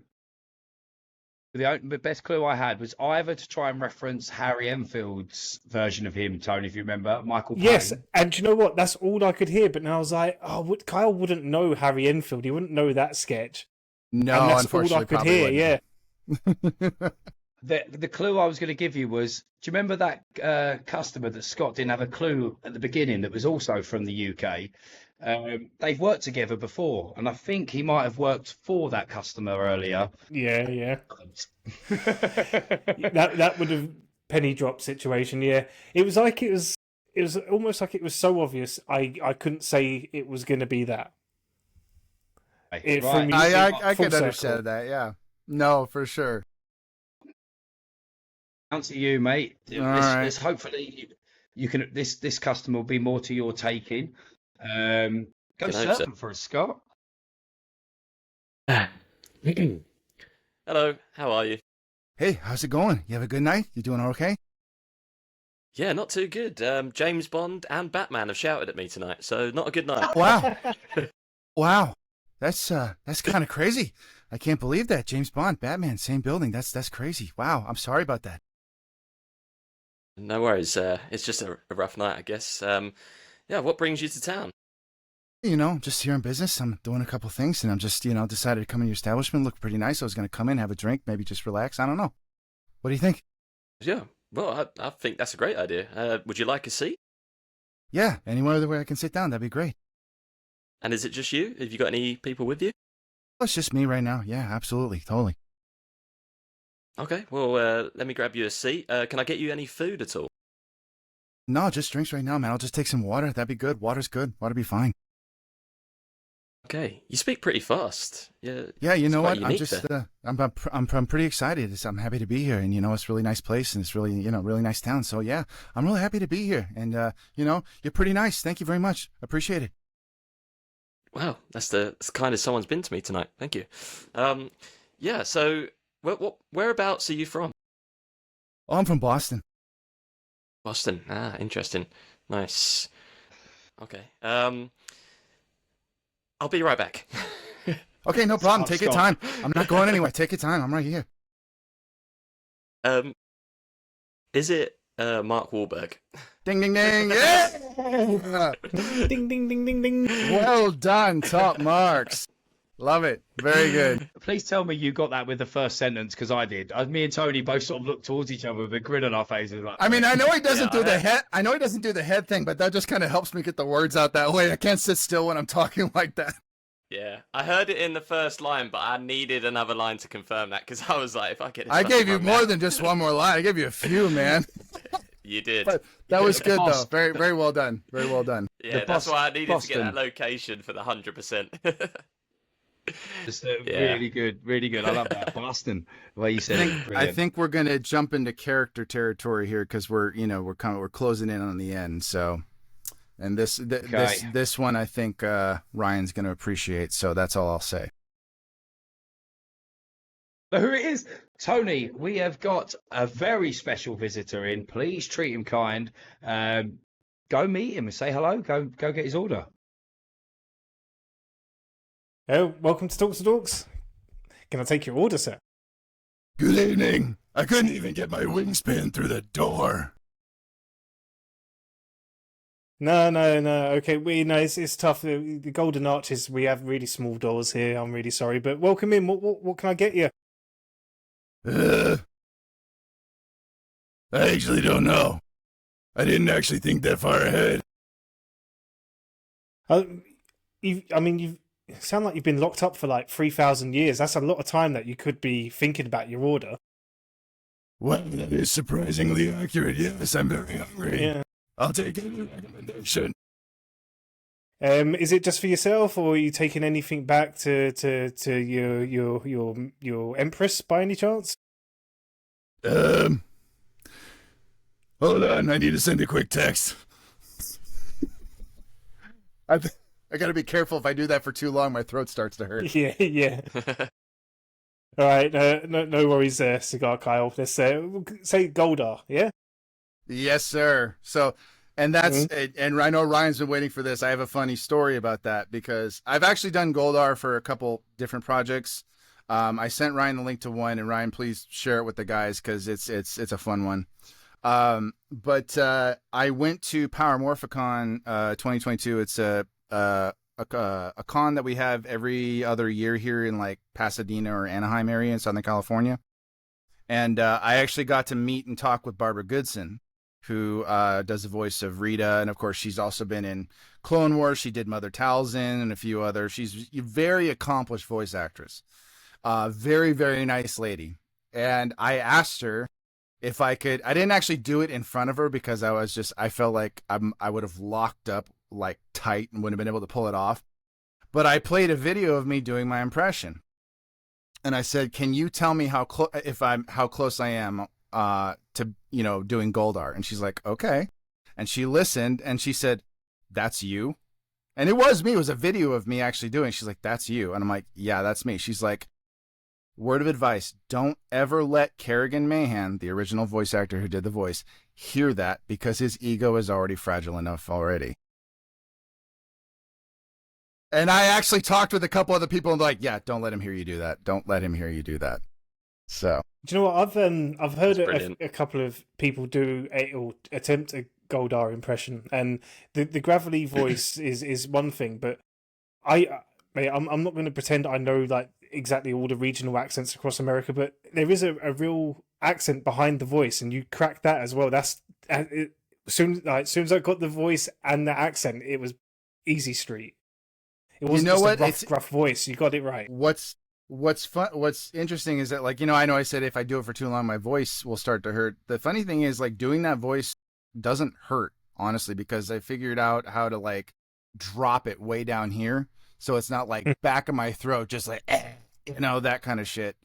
Speaker 1: The best clue I had was either to try and reference Harry Enfield's version of him, Tony, if you remember, Michael Caine.
Speaker 3: Yes, and do you know what? That's all I could hear. But now I was like, Kyle wouldn't know Harry Enfield. He wouldn't know that sketch.
Speaker 2: No,
Speaker 3: and that's
Speaker 2: unfortunately,
Speaker 3: all I could
Speaker 2: probably
Speaker 3: hear.
Speaker 2: wouldn't.
Speaker 3: Yeah.
Speaker 1: The clue I was going to give you was, do you remember that customer that Scott didn't have a clue at the beginning that was also from the UK? They've worked together before, and I think he might have worked for that customer earlier.
Speaker 3: Yeah, yeah. That would have penny drop situation. Yeah, it was like it was almost like it was so obvious. I couldn't say it was going to be that. It
Speaker 1: Right.
Speaker 3: me
Speaker 2: I
Speaker 3: full
Speaker 2: could
Speaker 3: circle.
Speaker 2: understand that. Yeah. No, for sure.
Speaker 1: Down to you, mate.
Speaker 2: All right.
Speaker 1: This hopefully you can. This customer will be more to your taking. Go
Speaker 4: Can hope so.
Speaker 1: surfing for us, Scott.
Speaker 4: Hello, how are you?
Speaker 2: Hey, how's it going? You have a good night? You doing okay?
Speaker 4: Yeah, not too good. James Bond and Batman have shouted at me tonight, so not a good night.
Speaker 2: Wow. Wow. That's kind of crazy. I can't believe that. James Bond, Batman, same building. That's crazy. Wow. I'm sorry about that.
Speaker 4: No worries. It's just a rough night, I guess. Yeah, what brings you to town?
Speaker 2: You know, just here in business. I'm doing a couple things, and I'm just, decided to come in your establishment. Looked pretty nice. I was going to come in, have a drink, maybe just relax. I don't know. What do you think?
Speaker 4: Yeah, well, I think that's a great idea. Would you like a seat?
Speaker 2: Yeah, anywhere other way I can sit down. That'd be great.
Speaker 4: And is it just you? Have you got any people with you?
Speaker 2: Oh, it's just me right now. Yeah, absolutely. Totally.
Speaker 4: Okay, well, let me grab you a seat. Can I get you any food at all?
Speaker 2: No, just drinks right now, man. I'll just take some water. That'd be good. Water's good. Water'd be fine.
Speaker 4: Okay, you speak pretty fast. Yeah.
Speaker 2: Yeah, you
Speaker 4: it's
Speaker 2: know
Speaker 4: quite
Speaker 2: what? I'm
Speaker 4: unique
Speaker 2: just,
Speaker 4: there.
Speaker 2: I'm pretty excited. I'm happy to be here, and it's a really nice place, and it's really, really nice town. So yeah, I'm really happy to be here, and you're pretty nice. Thank you very much. Appreciate it.
Speaker 4: Wow, that's the kind of someone's been to me tonight. Thank you. Yeah. So, whereabouts are you from?
Speaker 2: Oh, I'm from Boston.
Speaker 4: Boston. Ah, interesting. Nice. Okay. I'll be right back.
Speaker 2: Okay, no problem. Take your
Speaker 3: Scott.
Speaker 2: time. I'm not going anywhere. Take your time. I'm right here.
Speaker 4: Is it Mark Wahlberg?
Speaker 2: Ding, ding, ding. Yeah.
Speaker 3: Ding ding ding ding ding.
Speaker 2: Well done. Top marks. Love it. Very good.
Speaker 1: Please tell me you got that with the first sentence, because I did. Me and Tony both sort of looked towards each other with a grin on our faces. Like,
Speaker 2: I mean, I know he doesn't
Speaker 1: Yeah,
Speaker 2: do the head. I know he doesn't do the head thing, but that just kind of helps me get the words out that way. I can't sit still when I'm talking like that.
Speaker 4: Yeah, I heard it in the first line, but I needed another line to confirm that because I was like, if I get this
Speaker 2: I
Speaker 4: stuck
Speaker 2: gave
Speaker 4: in
Speaker 2: you
Speaker 4: my
Speaker 2: more
Speaker 4: mouth-
Speaker 2: than just one more line. I gave you a few, man.
Speaker 4: You did.
Speaker 2: But that was good, though.
Speaker 1: Boston.
Speaker 2: Very, very well done. Very well done.
Speaker 4: Yeah,
Speaker 1: the
Speaker 4: that's why I needed to
Speaker 1: Boston.
Speaker 4: get that location for the 100%.
Speaker 1: Just,
Speaker 4: Yeah.
Speaker 1: really good, really good. I love that. Boston, the way you said it.
Speaker 2: I
Speaker 1: Brilliant.
Speaker 2: think we're gonna jump into character territory here because we're closing in on the end. So, and this one I think Ryan's gonna appreciate. So that's all I'll say.
Speaker 1: But who it is? Tony, we have got a very special visitor in. Please treat him kind. Go meet him and say hello. Go get his order.
Speaker 3: Oh, welcome to Talks to Dorks. Can I take your order, sir?
Speaker 2: Good evening. I couldn't even get my wingspan through the door.
Speaker 3: No. Okay, it's tough. The Golden Arches, we have really small doors here. I'm really sorry, but welcome in. What can I get you?
Speaker 2: I actually don't know. I didn't actually think that far ahead.
Speaker 3: You sound like you've been locked up for like 3,000 years. That's a lot of time that you could be thinking about your order.
Speaker 2: Well, that is surprisingly accurate. Yes, I'm very hungry.
Speaker 3: Yeah.
Speaker 2: I'll take any recommendation.
Speaker 3: Is it just for yourself, or are you taking anything back to your Empress by any chance?
Speaker 2: Hold on. I need to send a quick text. I gotta be careful. If I do that for too long, my throat starts to hurt.
Speaker 3: Yeah. All right, no worries there, Cigar Kyle. Let's say Goldar, yeah?
Speaker 2: Yes, sir. So, and that's, and I know Ryan's been waiting for this. I have a funny story about that because I've actually done Goldar for a couple different projects. I sent Ryan the link to one, and Ryan, please share it with the guys because it's a fun one. But I went to Power Morphicon 2022. It's a con that we have every other year here in like Pasadena or Anaheim area in Southern California. And I actually got to meet and talk with Barbara Goodson, who does the voice of Rita. And of course, she's also been in Clone Wars. She did Mother Talzin and a few others. She's a very accomplished voice actress. Very, very nice lady. And I asked her if I could. I didn't actually do it in front of her because I felt like I would have locked up like tight and wouldn't have been able to pull it off. But I played a video of me doing my impression. And I said, "Can you tell me how close I am to doing Goldar?" And she's like, "Okay." And she listened and she said, "That's you." And it was me. It was a video of me actually doing. She's like, "That's you." And I'm like, "Yeah, that's me." She's like, "Word of advice: don't ever let Kerrigan Mahan, the original voice actor who did the voice, hear that because his ego is already fragile enough already." And I actually talked with a couple other people and like, yeah, don't let him hear you do that. Don't let him hear you do that. So,
Speaker 3: Do you know what I've heard
Speaker 4: That's brilliant.
Speaker 3: a couple of people do or attempt a Goldar impression, and the gravelly voice is one thing, but I'm not going to pretend I know like exactly all the regional accents across America, but there is a real accent behind the voice, and you crack that as well. That's as soon as I got the voice and the accent, it was easy street. It wasn't just a rough, gruff voice. You got it right.
Speaker 2: What's fun? What's interesting is that like I know I said if I do it for too long, my voice will start to hurt. The funny thing is like doing that voice doesn't hurt honestly because I figured out how to like drop it way down here, so it's not like back of my throat, just like that kind of shit.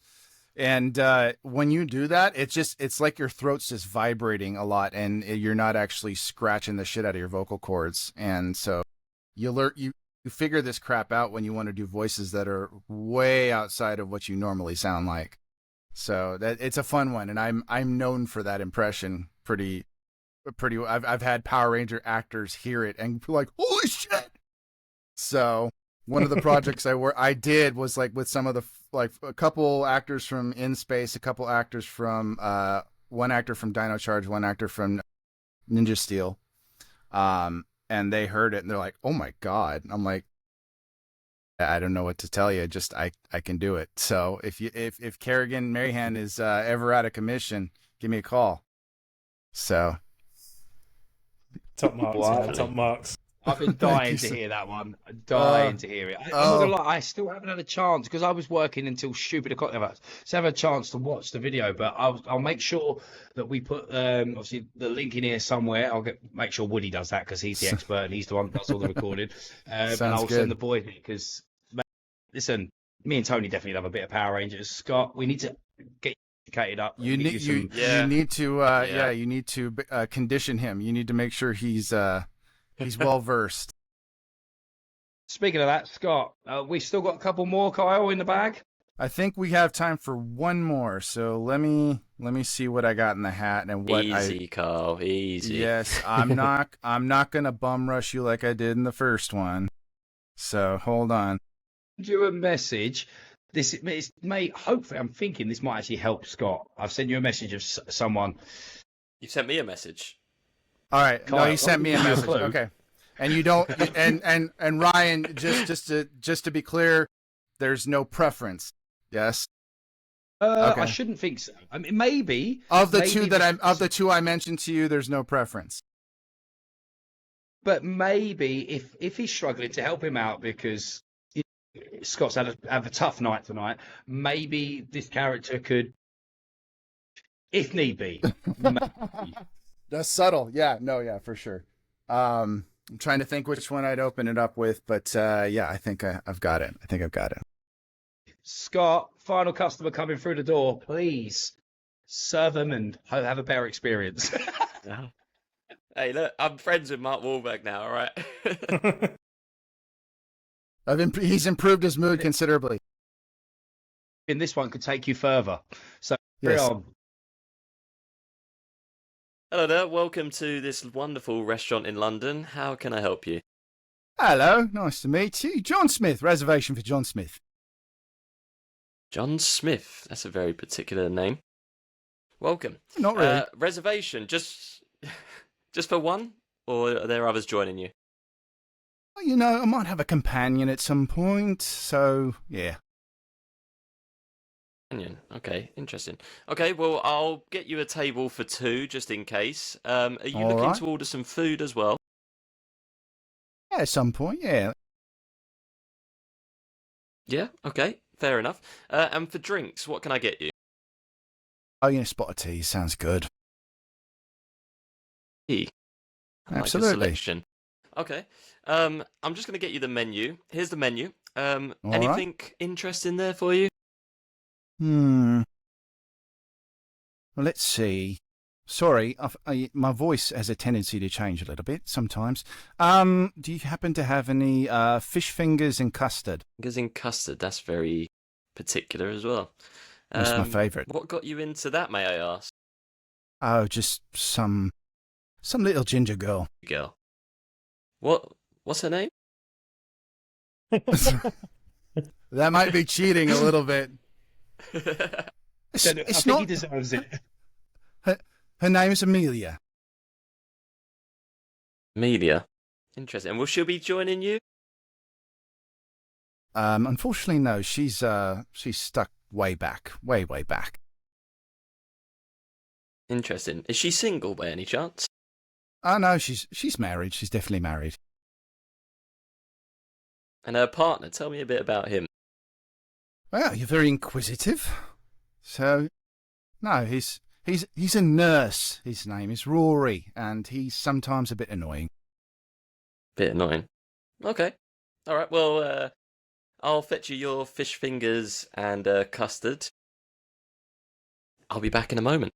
Speaker 2: And when you do that, it's like your throat's just vibrating a lot, and you're not actually scratching the shit out of your vocal cords, and so you figure this crap out when you want to do voices that are way outside of what you normally sound like. So that it's a fun one, and I'm known for that impression pretty. I've had Power Ranger actors hear it and be like, "Holy shit!" So one of the projects I did was like with some of the like a couple actors from In Space, a couple actors from one actor from Dino Charge, one actor from Ninja Steel. And they heard it and they're like, "Oh my God." I'm like, "I don't know what to tell you. Just I can do it." So if Kerrigan Mahan is ever out of commission, give me a call. So
Speaker 3: Top marks,
Speaker 1: Wow.
Speaker 3: man. Top marks.
Speaker 1: I've been dying to hear that one. Dying to hear it. I'm not gonna lie, I still haven't had a chance because I was working until stupid o'clock. So I have a chance to watch the video, but I'll make sure that we put obviously the link in here somewhere. Make sure Woody does that because he's the expert and he's the one that does all the recording. And I'll send the boys because listen, me and Tony definitely love a bit of Power Rangers. Scott, we need to get educated up.
Speaker 2: You need to condition him. You need to make sure he's well versed.
Speaker 1: Speaking of that, Scott, we still got a couple more, Kyle, in the bag.
Speaker 2: I think we have time for one more. So let me see what I got in the hat and what
Speaker 4: Carl, easy.
Speaker 2: Yes, I'm not gonna bum rush you like I did in the first one. So hold on.
Speaker 1: Send you a message. Hopefully, I'm thinking this might actually help Scott. I've sent you a message of someone.
Speaker 4: You sent me a message.
Speaker 2: All right.
Speaker 1: Kyle,
Speaker 2: no, he sent me a message. Okay. And you don't and Ryan, just to be clear, there's no preference. Yes.
Speaker 1: Okay. I shouldn't think so. I mean, maybe
Speaker 2: of the two I mentioned to you, there's no preference.
Speaker 1: But maybe if he's struggling, to help him out because Scott's had a tough night tonight, maybe this character could, if need be.
Speaker 2: That's subtle. Yeah, no, yeah, for sure. I'm trying to think which one I'd open it up with, but yeah, I think I've got it.
Speaker 1: Scott, final customer coming through the door. Please serve them and have a better experience.
Speaker 4: Hey, look, I'm friends with Mark Wahlberg now, all right?
Speaker 2: He's improved his mood considerably.
Speaker 1: And this one could take you further. So,
Speaker 2: yes.
Speaker 1: Carry on.
Speaker 4: Hello there, welcome to this wonderful restaurant in London. How can I help you?
Speaker 2: Hello, nice to meet you. John Smith, reservation for John Smith.
Speaker 4: John Smith, that's a very particular name. Welcome.
Speaker 2: Not really.
Speaker 4: Reservation, just for one? Or are there others joining you?
Speaker 2: You know, I might have a companion at some point, so yeah.
Speaker 4: Onion. Okay, interesting. Okay, well, I'll get you a table for two just in case. Are you
Speaker 2: All
Speaker 4: looking
Speaker 2: right.
Speaker 4: to order some food as well?
Speaker 2: Yeah, at some point, yeah.
Speaker 4: Yeah, okay, fair enough. And for drinks, what can I get you?
Speaker 2: Oh, yeah, spot of tea sounds good.
Speaker 4: Tea. I like your
Speaker 2: Absolutely.
Speaker 4: selection. Okay. I'm just gonna get you the menu. Here's the menu.
Speaker 2: All right.
Speaker 4: Anything interesting there for you?
Speaker 2: Hmm. Well, let's see. Sorry, my voice has a tendency to change a little bit sometimes. Do you happen to have any fish fingers and custard?
Speaker 4: Because in custard, that's very particular as well.
Speaker 2: That's my favourite.
Speaker 4: What got you into that, may I ask?
Speaker 2: Oh, just some little ginger girl.
Speaker 4: Girl. What's her name?
Speaker 2: That might be cheating a little bit.
Speaker 1: I
Speaker 2: It's
Speaker 1: think he
Speaker 2: not.
Speaker 1: deserves it.
Speaker 2: Her name is Amelia.
Speaker 4: Amelia. Interesting. And will she be joining you?
Speaker 2: Unfortunately, no. She's stuck way back, way back.
Speaker 4: Interesting. Is she single by any chance?
Speaker 2: Oh no, she's married. She's definitely married.
Speaker 4: And her partner, tell me a bit about him.
Speaker 2: Well, you're very inquisitive. So, no, he's a nurse. His name is Rory, and he's sometimes a bit annoying.
Speaker 4: Bit annoying. Okay. All right. Well, I'll fetch you your fish fingers and custard. I'll be back in a moment.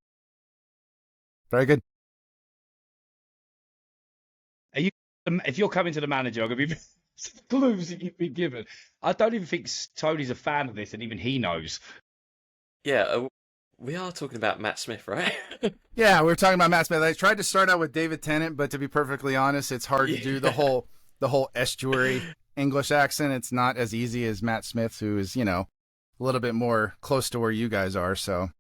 Speaker 2: Very good.
Speaker 1: Are you? If you're coming to the manager, I'm gonna be some clues that you've been given. I don't even think Tony's a fan of this, and even he knows.
Speaker 4: Yeah, we are talking about Matt Smith, right?
Speaker 2: Yeah, we were talking about Matt Smith. I tried to start out with David Tennant, but to be perfectly honest, it's hard to do the whole estuary English accent. It's not as easy as Matt Smith, who is, a little bit more close to where you guys are. So,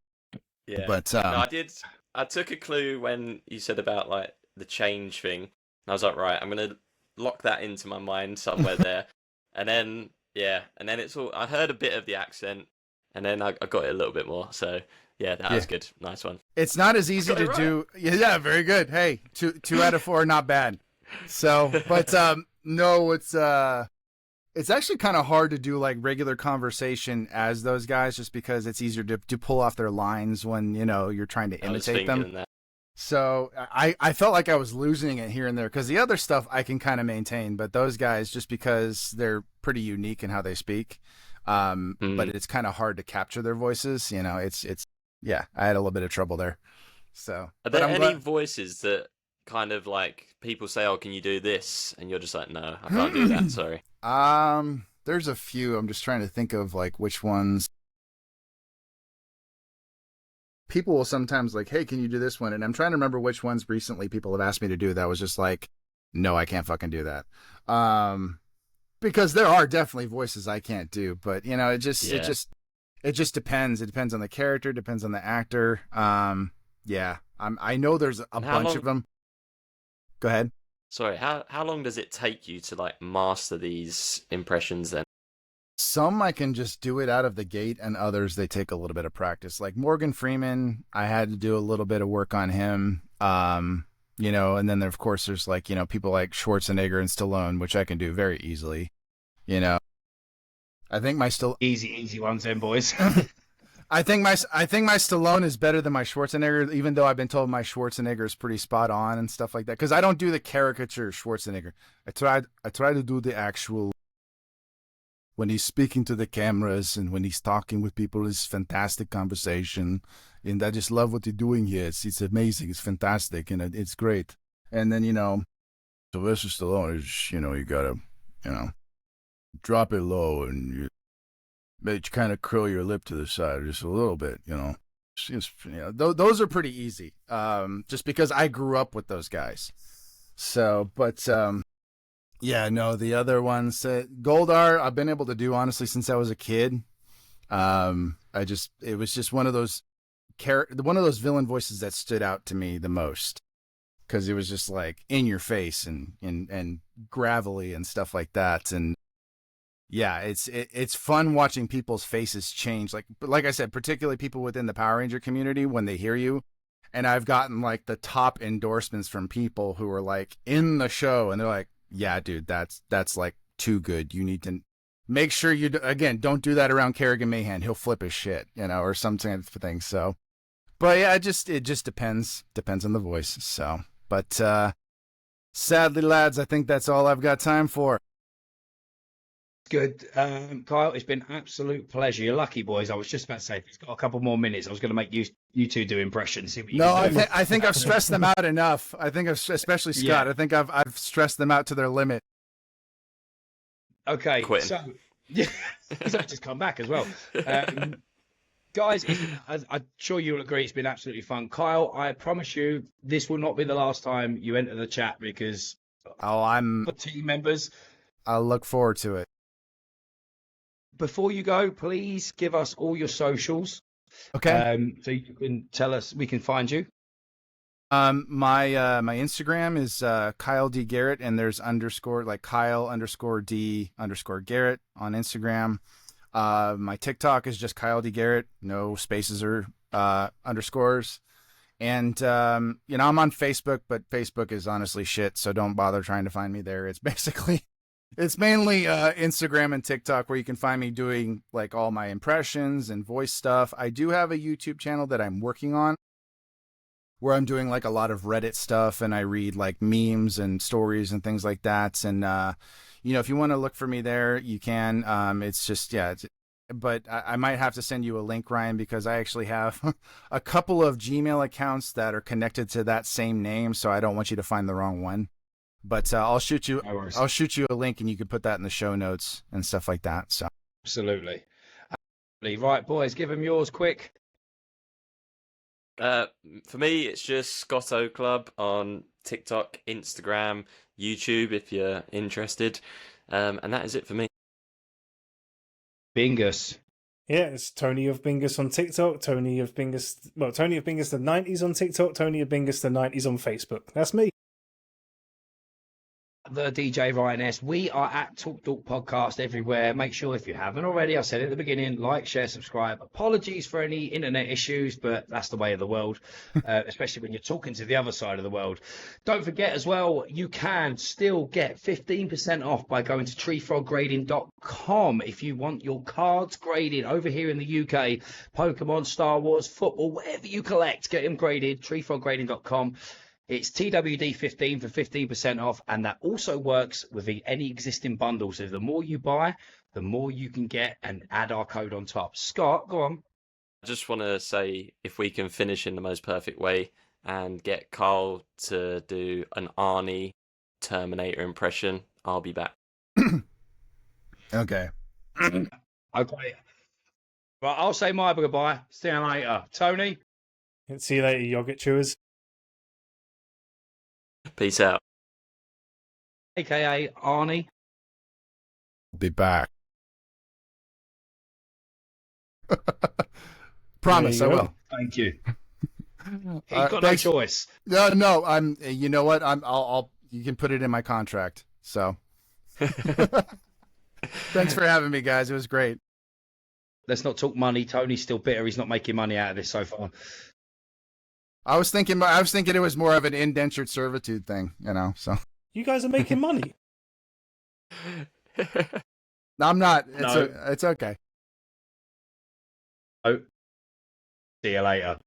Speaker 4: Yeah.
Speaker 2: but
Speaker 4: No, I did. I took a clue when you said about like the change thing. And I was like, right, I'm gonna lock that into my mind somewhere there. And then it's all. I heard a bit of the accent, and then I got it a little bit more. So yeah, that was good. Nice one.
Speaker 2: it's not as easy
Speaker 4: got it
Speaker 2: to
Speaker 4: right.
Speaker 2: do. Yeah, very good. Hey, two out of four, not bad. So, but no, it's actually kind of hard to do like regular conversation as those guys, just because it's easier to pull off their lines when you're trying to
Speaker 4: I was
Speaker 2: imitate them.
Speaker 4: thinking that.
Speaker 2: So I felt like I was losing it here and there, because the other stuff I can kind of maintain, but those guys, just because they're pretty unique in how they speak, but it's kind of hard to capture their voices. It's yeah, I had a little bit of trouble there. So
Speaker 4: Are
Speaker 2: but
Speaker 4: there
Speaker 2: I'm
Speaker 4: any
Speaker 2: glad-
Speaker 4: voices that kind of like people say, "Oh, can you do this?" And you're just like, "No, I can't do that. Sorry."
Speaker 2: There's a few. I'm just trying to think of like which ones. People will sometimes like, hey, can you do this one? And I'm trying to remember which ones recently people have asked me to do that was just like, no, I can't fucking do that. Because there are definitely voices I can't do, but it just depends. It depends on the character, depends on the actor. Yeah, I know there's a
Speaker 4: And how
Speaker 2: bunch of them. Go ahead.
Speaker 4: Sorry, how long does it take you to like master these impressions then?
Speaker 2: Some I can just do it out of the gate, and others they take a little bit of practice. Like Morgan Freeman, I had to do a little bit of work on him. And then of course there's like, people like Schwarzenegger and Stallone, which I can do very easily. I think my
Speaker 1: Easy ones, then, boys.
Speaker 2: I think my Stallone is better than my Schwarzenegger, even though I've been told my Schwarzenegger is pretty spot on and stuff like that. Because I don't do the caricature Schwarzenegger. I try to do the actual. When he's speaking to the cameras and when he's talking with people, it's fantastic conversation. And I just love what he's doing here. It's amazing. It's fantastic. And it's great. And then, Sylvester Stallone is, you gotta, drop it low and you kind of curl your lip to the side just a little bit, those are pretty easy. Just because I grew up with those guys. So, but, yeah, no, the other ones, Goldar, I've been able to do honestly since I was a kid. It was just one of those villain voices that stood out to me the most, because it was just like in your face and gravelly and stuff like that. And yeah, it's fun watching people's faces change. Like I said, particularly people within the Power Ranger community when they hear you. And I've gotten like the top endorsements from people who are like in the show, and they're like, "Yeah, dude, that's like too good. You need to make sure you again don't do that around Kerrigan Mahan. He'll flip his shit, or some kind of thing." So, but yeah, it just depends on the voice. So, but sadly, lads, I think that's all I've got time for.
Speaker 1: Good. Kyle, it's been absolute pleasure. You're lucky, boys. I was just about to say, if it's got a couple more minutes, I was going to make you two do impressions. See what you
Speaker 2: No,
Speaker 1: can do.
Speaker 2: I think I've stressed them out enough. I think especially Scott.
Speaker 1: Yeah.
Speaker 2: I think I've stressed them out to their limit.
Speaker 1: Okay.
Speaker 4: Quitting.
Speaker 1: So, yeah, he's just come back as well. Guys, I'm sure you'll agree it's been absolutely fun. Kyle, I promise you, this will not be the last time you enter the chat because for team members.
Speaker 2: I'll look forward to it.
Speaker 1: Before you go, please give us all your socials.
Speaker 2: Okay.
Speaker 1: So you can tell us, we can find you.
Speaker 2: My Instagram is Kyle D Garrett, and there's underscore like Kyle underscore D underscore Garrett on Instagram. My TikTok is just Kyle D Garrett, no spaces or underscores. And I'm on Facebook, but Facebook is honestly shit, so don't bother trying to find me there. It's mainly Instagram and TikTok where you can find me doing like all my impressions and voice stuff. I do have a YouTube channel that I'm working on where I'm doing like a lot of Reddit stuff, and I read like memes and stories and things like that. And, if you want to look for me there, you can. It's just, but I might have to send you a link, Ryan, because I actually have a couple of Gmail accounts that are connected to that same name. So I don't want you to find the wrong one. But I'll shoot you a link, and you can put that in the show notes and stuff like that. So
Speaker 1: Absolutely. Right, boys, give them yours quick.
Speaker 4: For me, it's just Scotto Club on TikTok, Instagram, YouTube, if you're interested. And that is it for me.
Speaker 1: Bingus.
Speaker 3: Yeah, it's Tony of Bingus on TikTok, Tony of Bingus the 90s on TikTok, Tony of Bingus the 90s on Facebook. That's me.
Speaker 1: The DJ Ryan S. We are at Talk Dork Podcast everywhere. Make sure, if you haven't already, I said at the beginning, like, share, subscribe. Apologies for any internet issues, but that's the way of the world, especially when you're talking to the other side of the world. Don't forget as well, you can still get 15% off by going to treefroggrading.com if you want your cards graded over here in the UK. Pokemon, Star Wars, football, whatever you collect, get them graded. treefroggrading.com. It's TWD15 for 15% off, and that also works with any existing bundle. So the more you buy, the more you can get, and add our code on top. Scott, go on.
Speaker 4: I just want to say, if we can finish in the most perfect way and get Carl to do an Arnie Terminator impression, I'll be back.
Speaker 2: okay.
Speaker 1: Okay. Right, I'll say my goodbye. See you later. Tony?
Speaker 3: See you later, yogurt chewers.
Speaker 4: Peace out.
Speaker 1: AKA Arnie.
Speaker 2: Be back. Promise I will.
Speaker 1: Thank you. You've got no choice.
Speaker 2: No, I'm. You know what? I'll. You can put it in my contract. So, thanks for having me, guys. It was great.
Speaker 1: Let's not talk money. Tony's still bitter. He's not making money out of this so far.
Speaker 2: I was thinking it was more of an indentured servitude thing, So
Speaker 3: you guys are making money.
Speaker 2: No, I'm not.
Speaker 1: No.
Speaker 2: It's okay.
Speaker 1: Oh. See you later.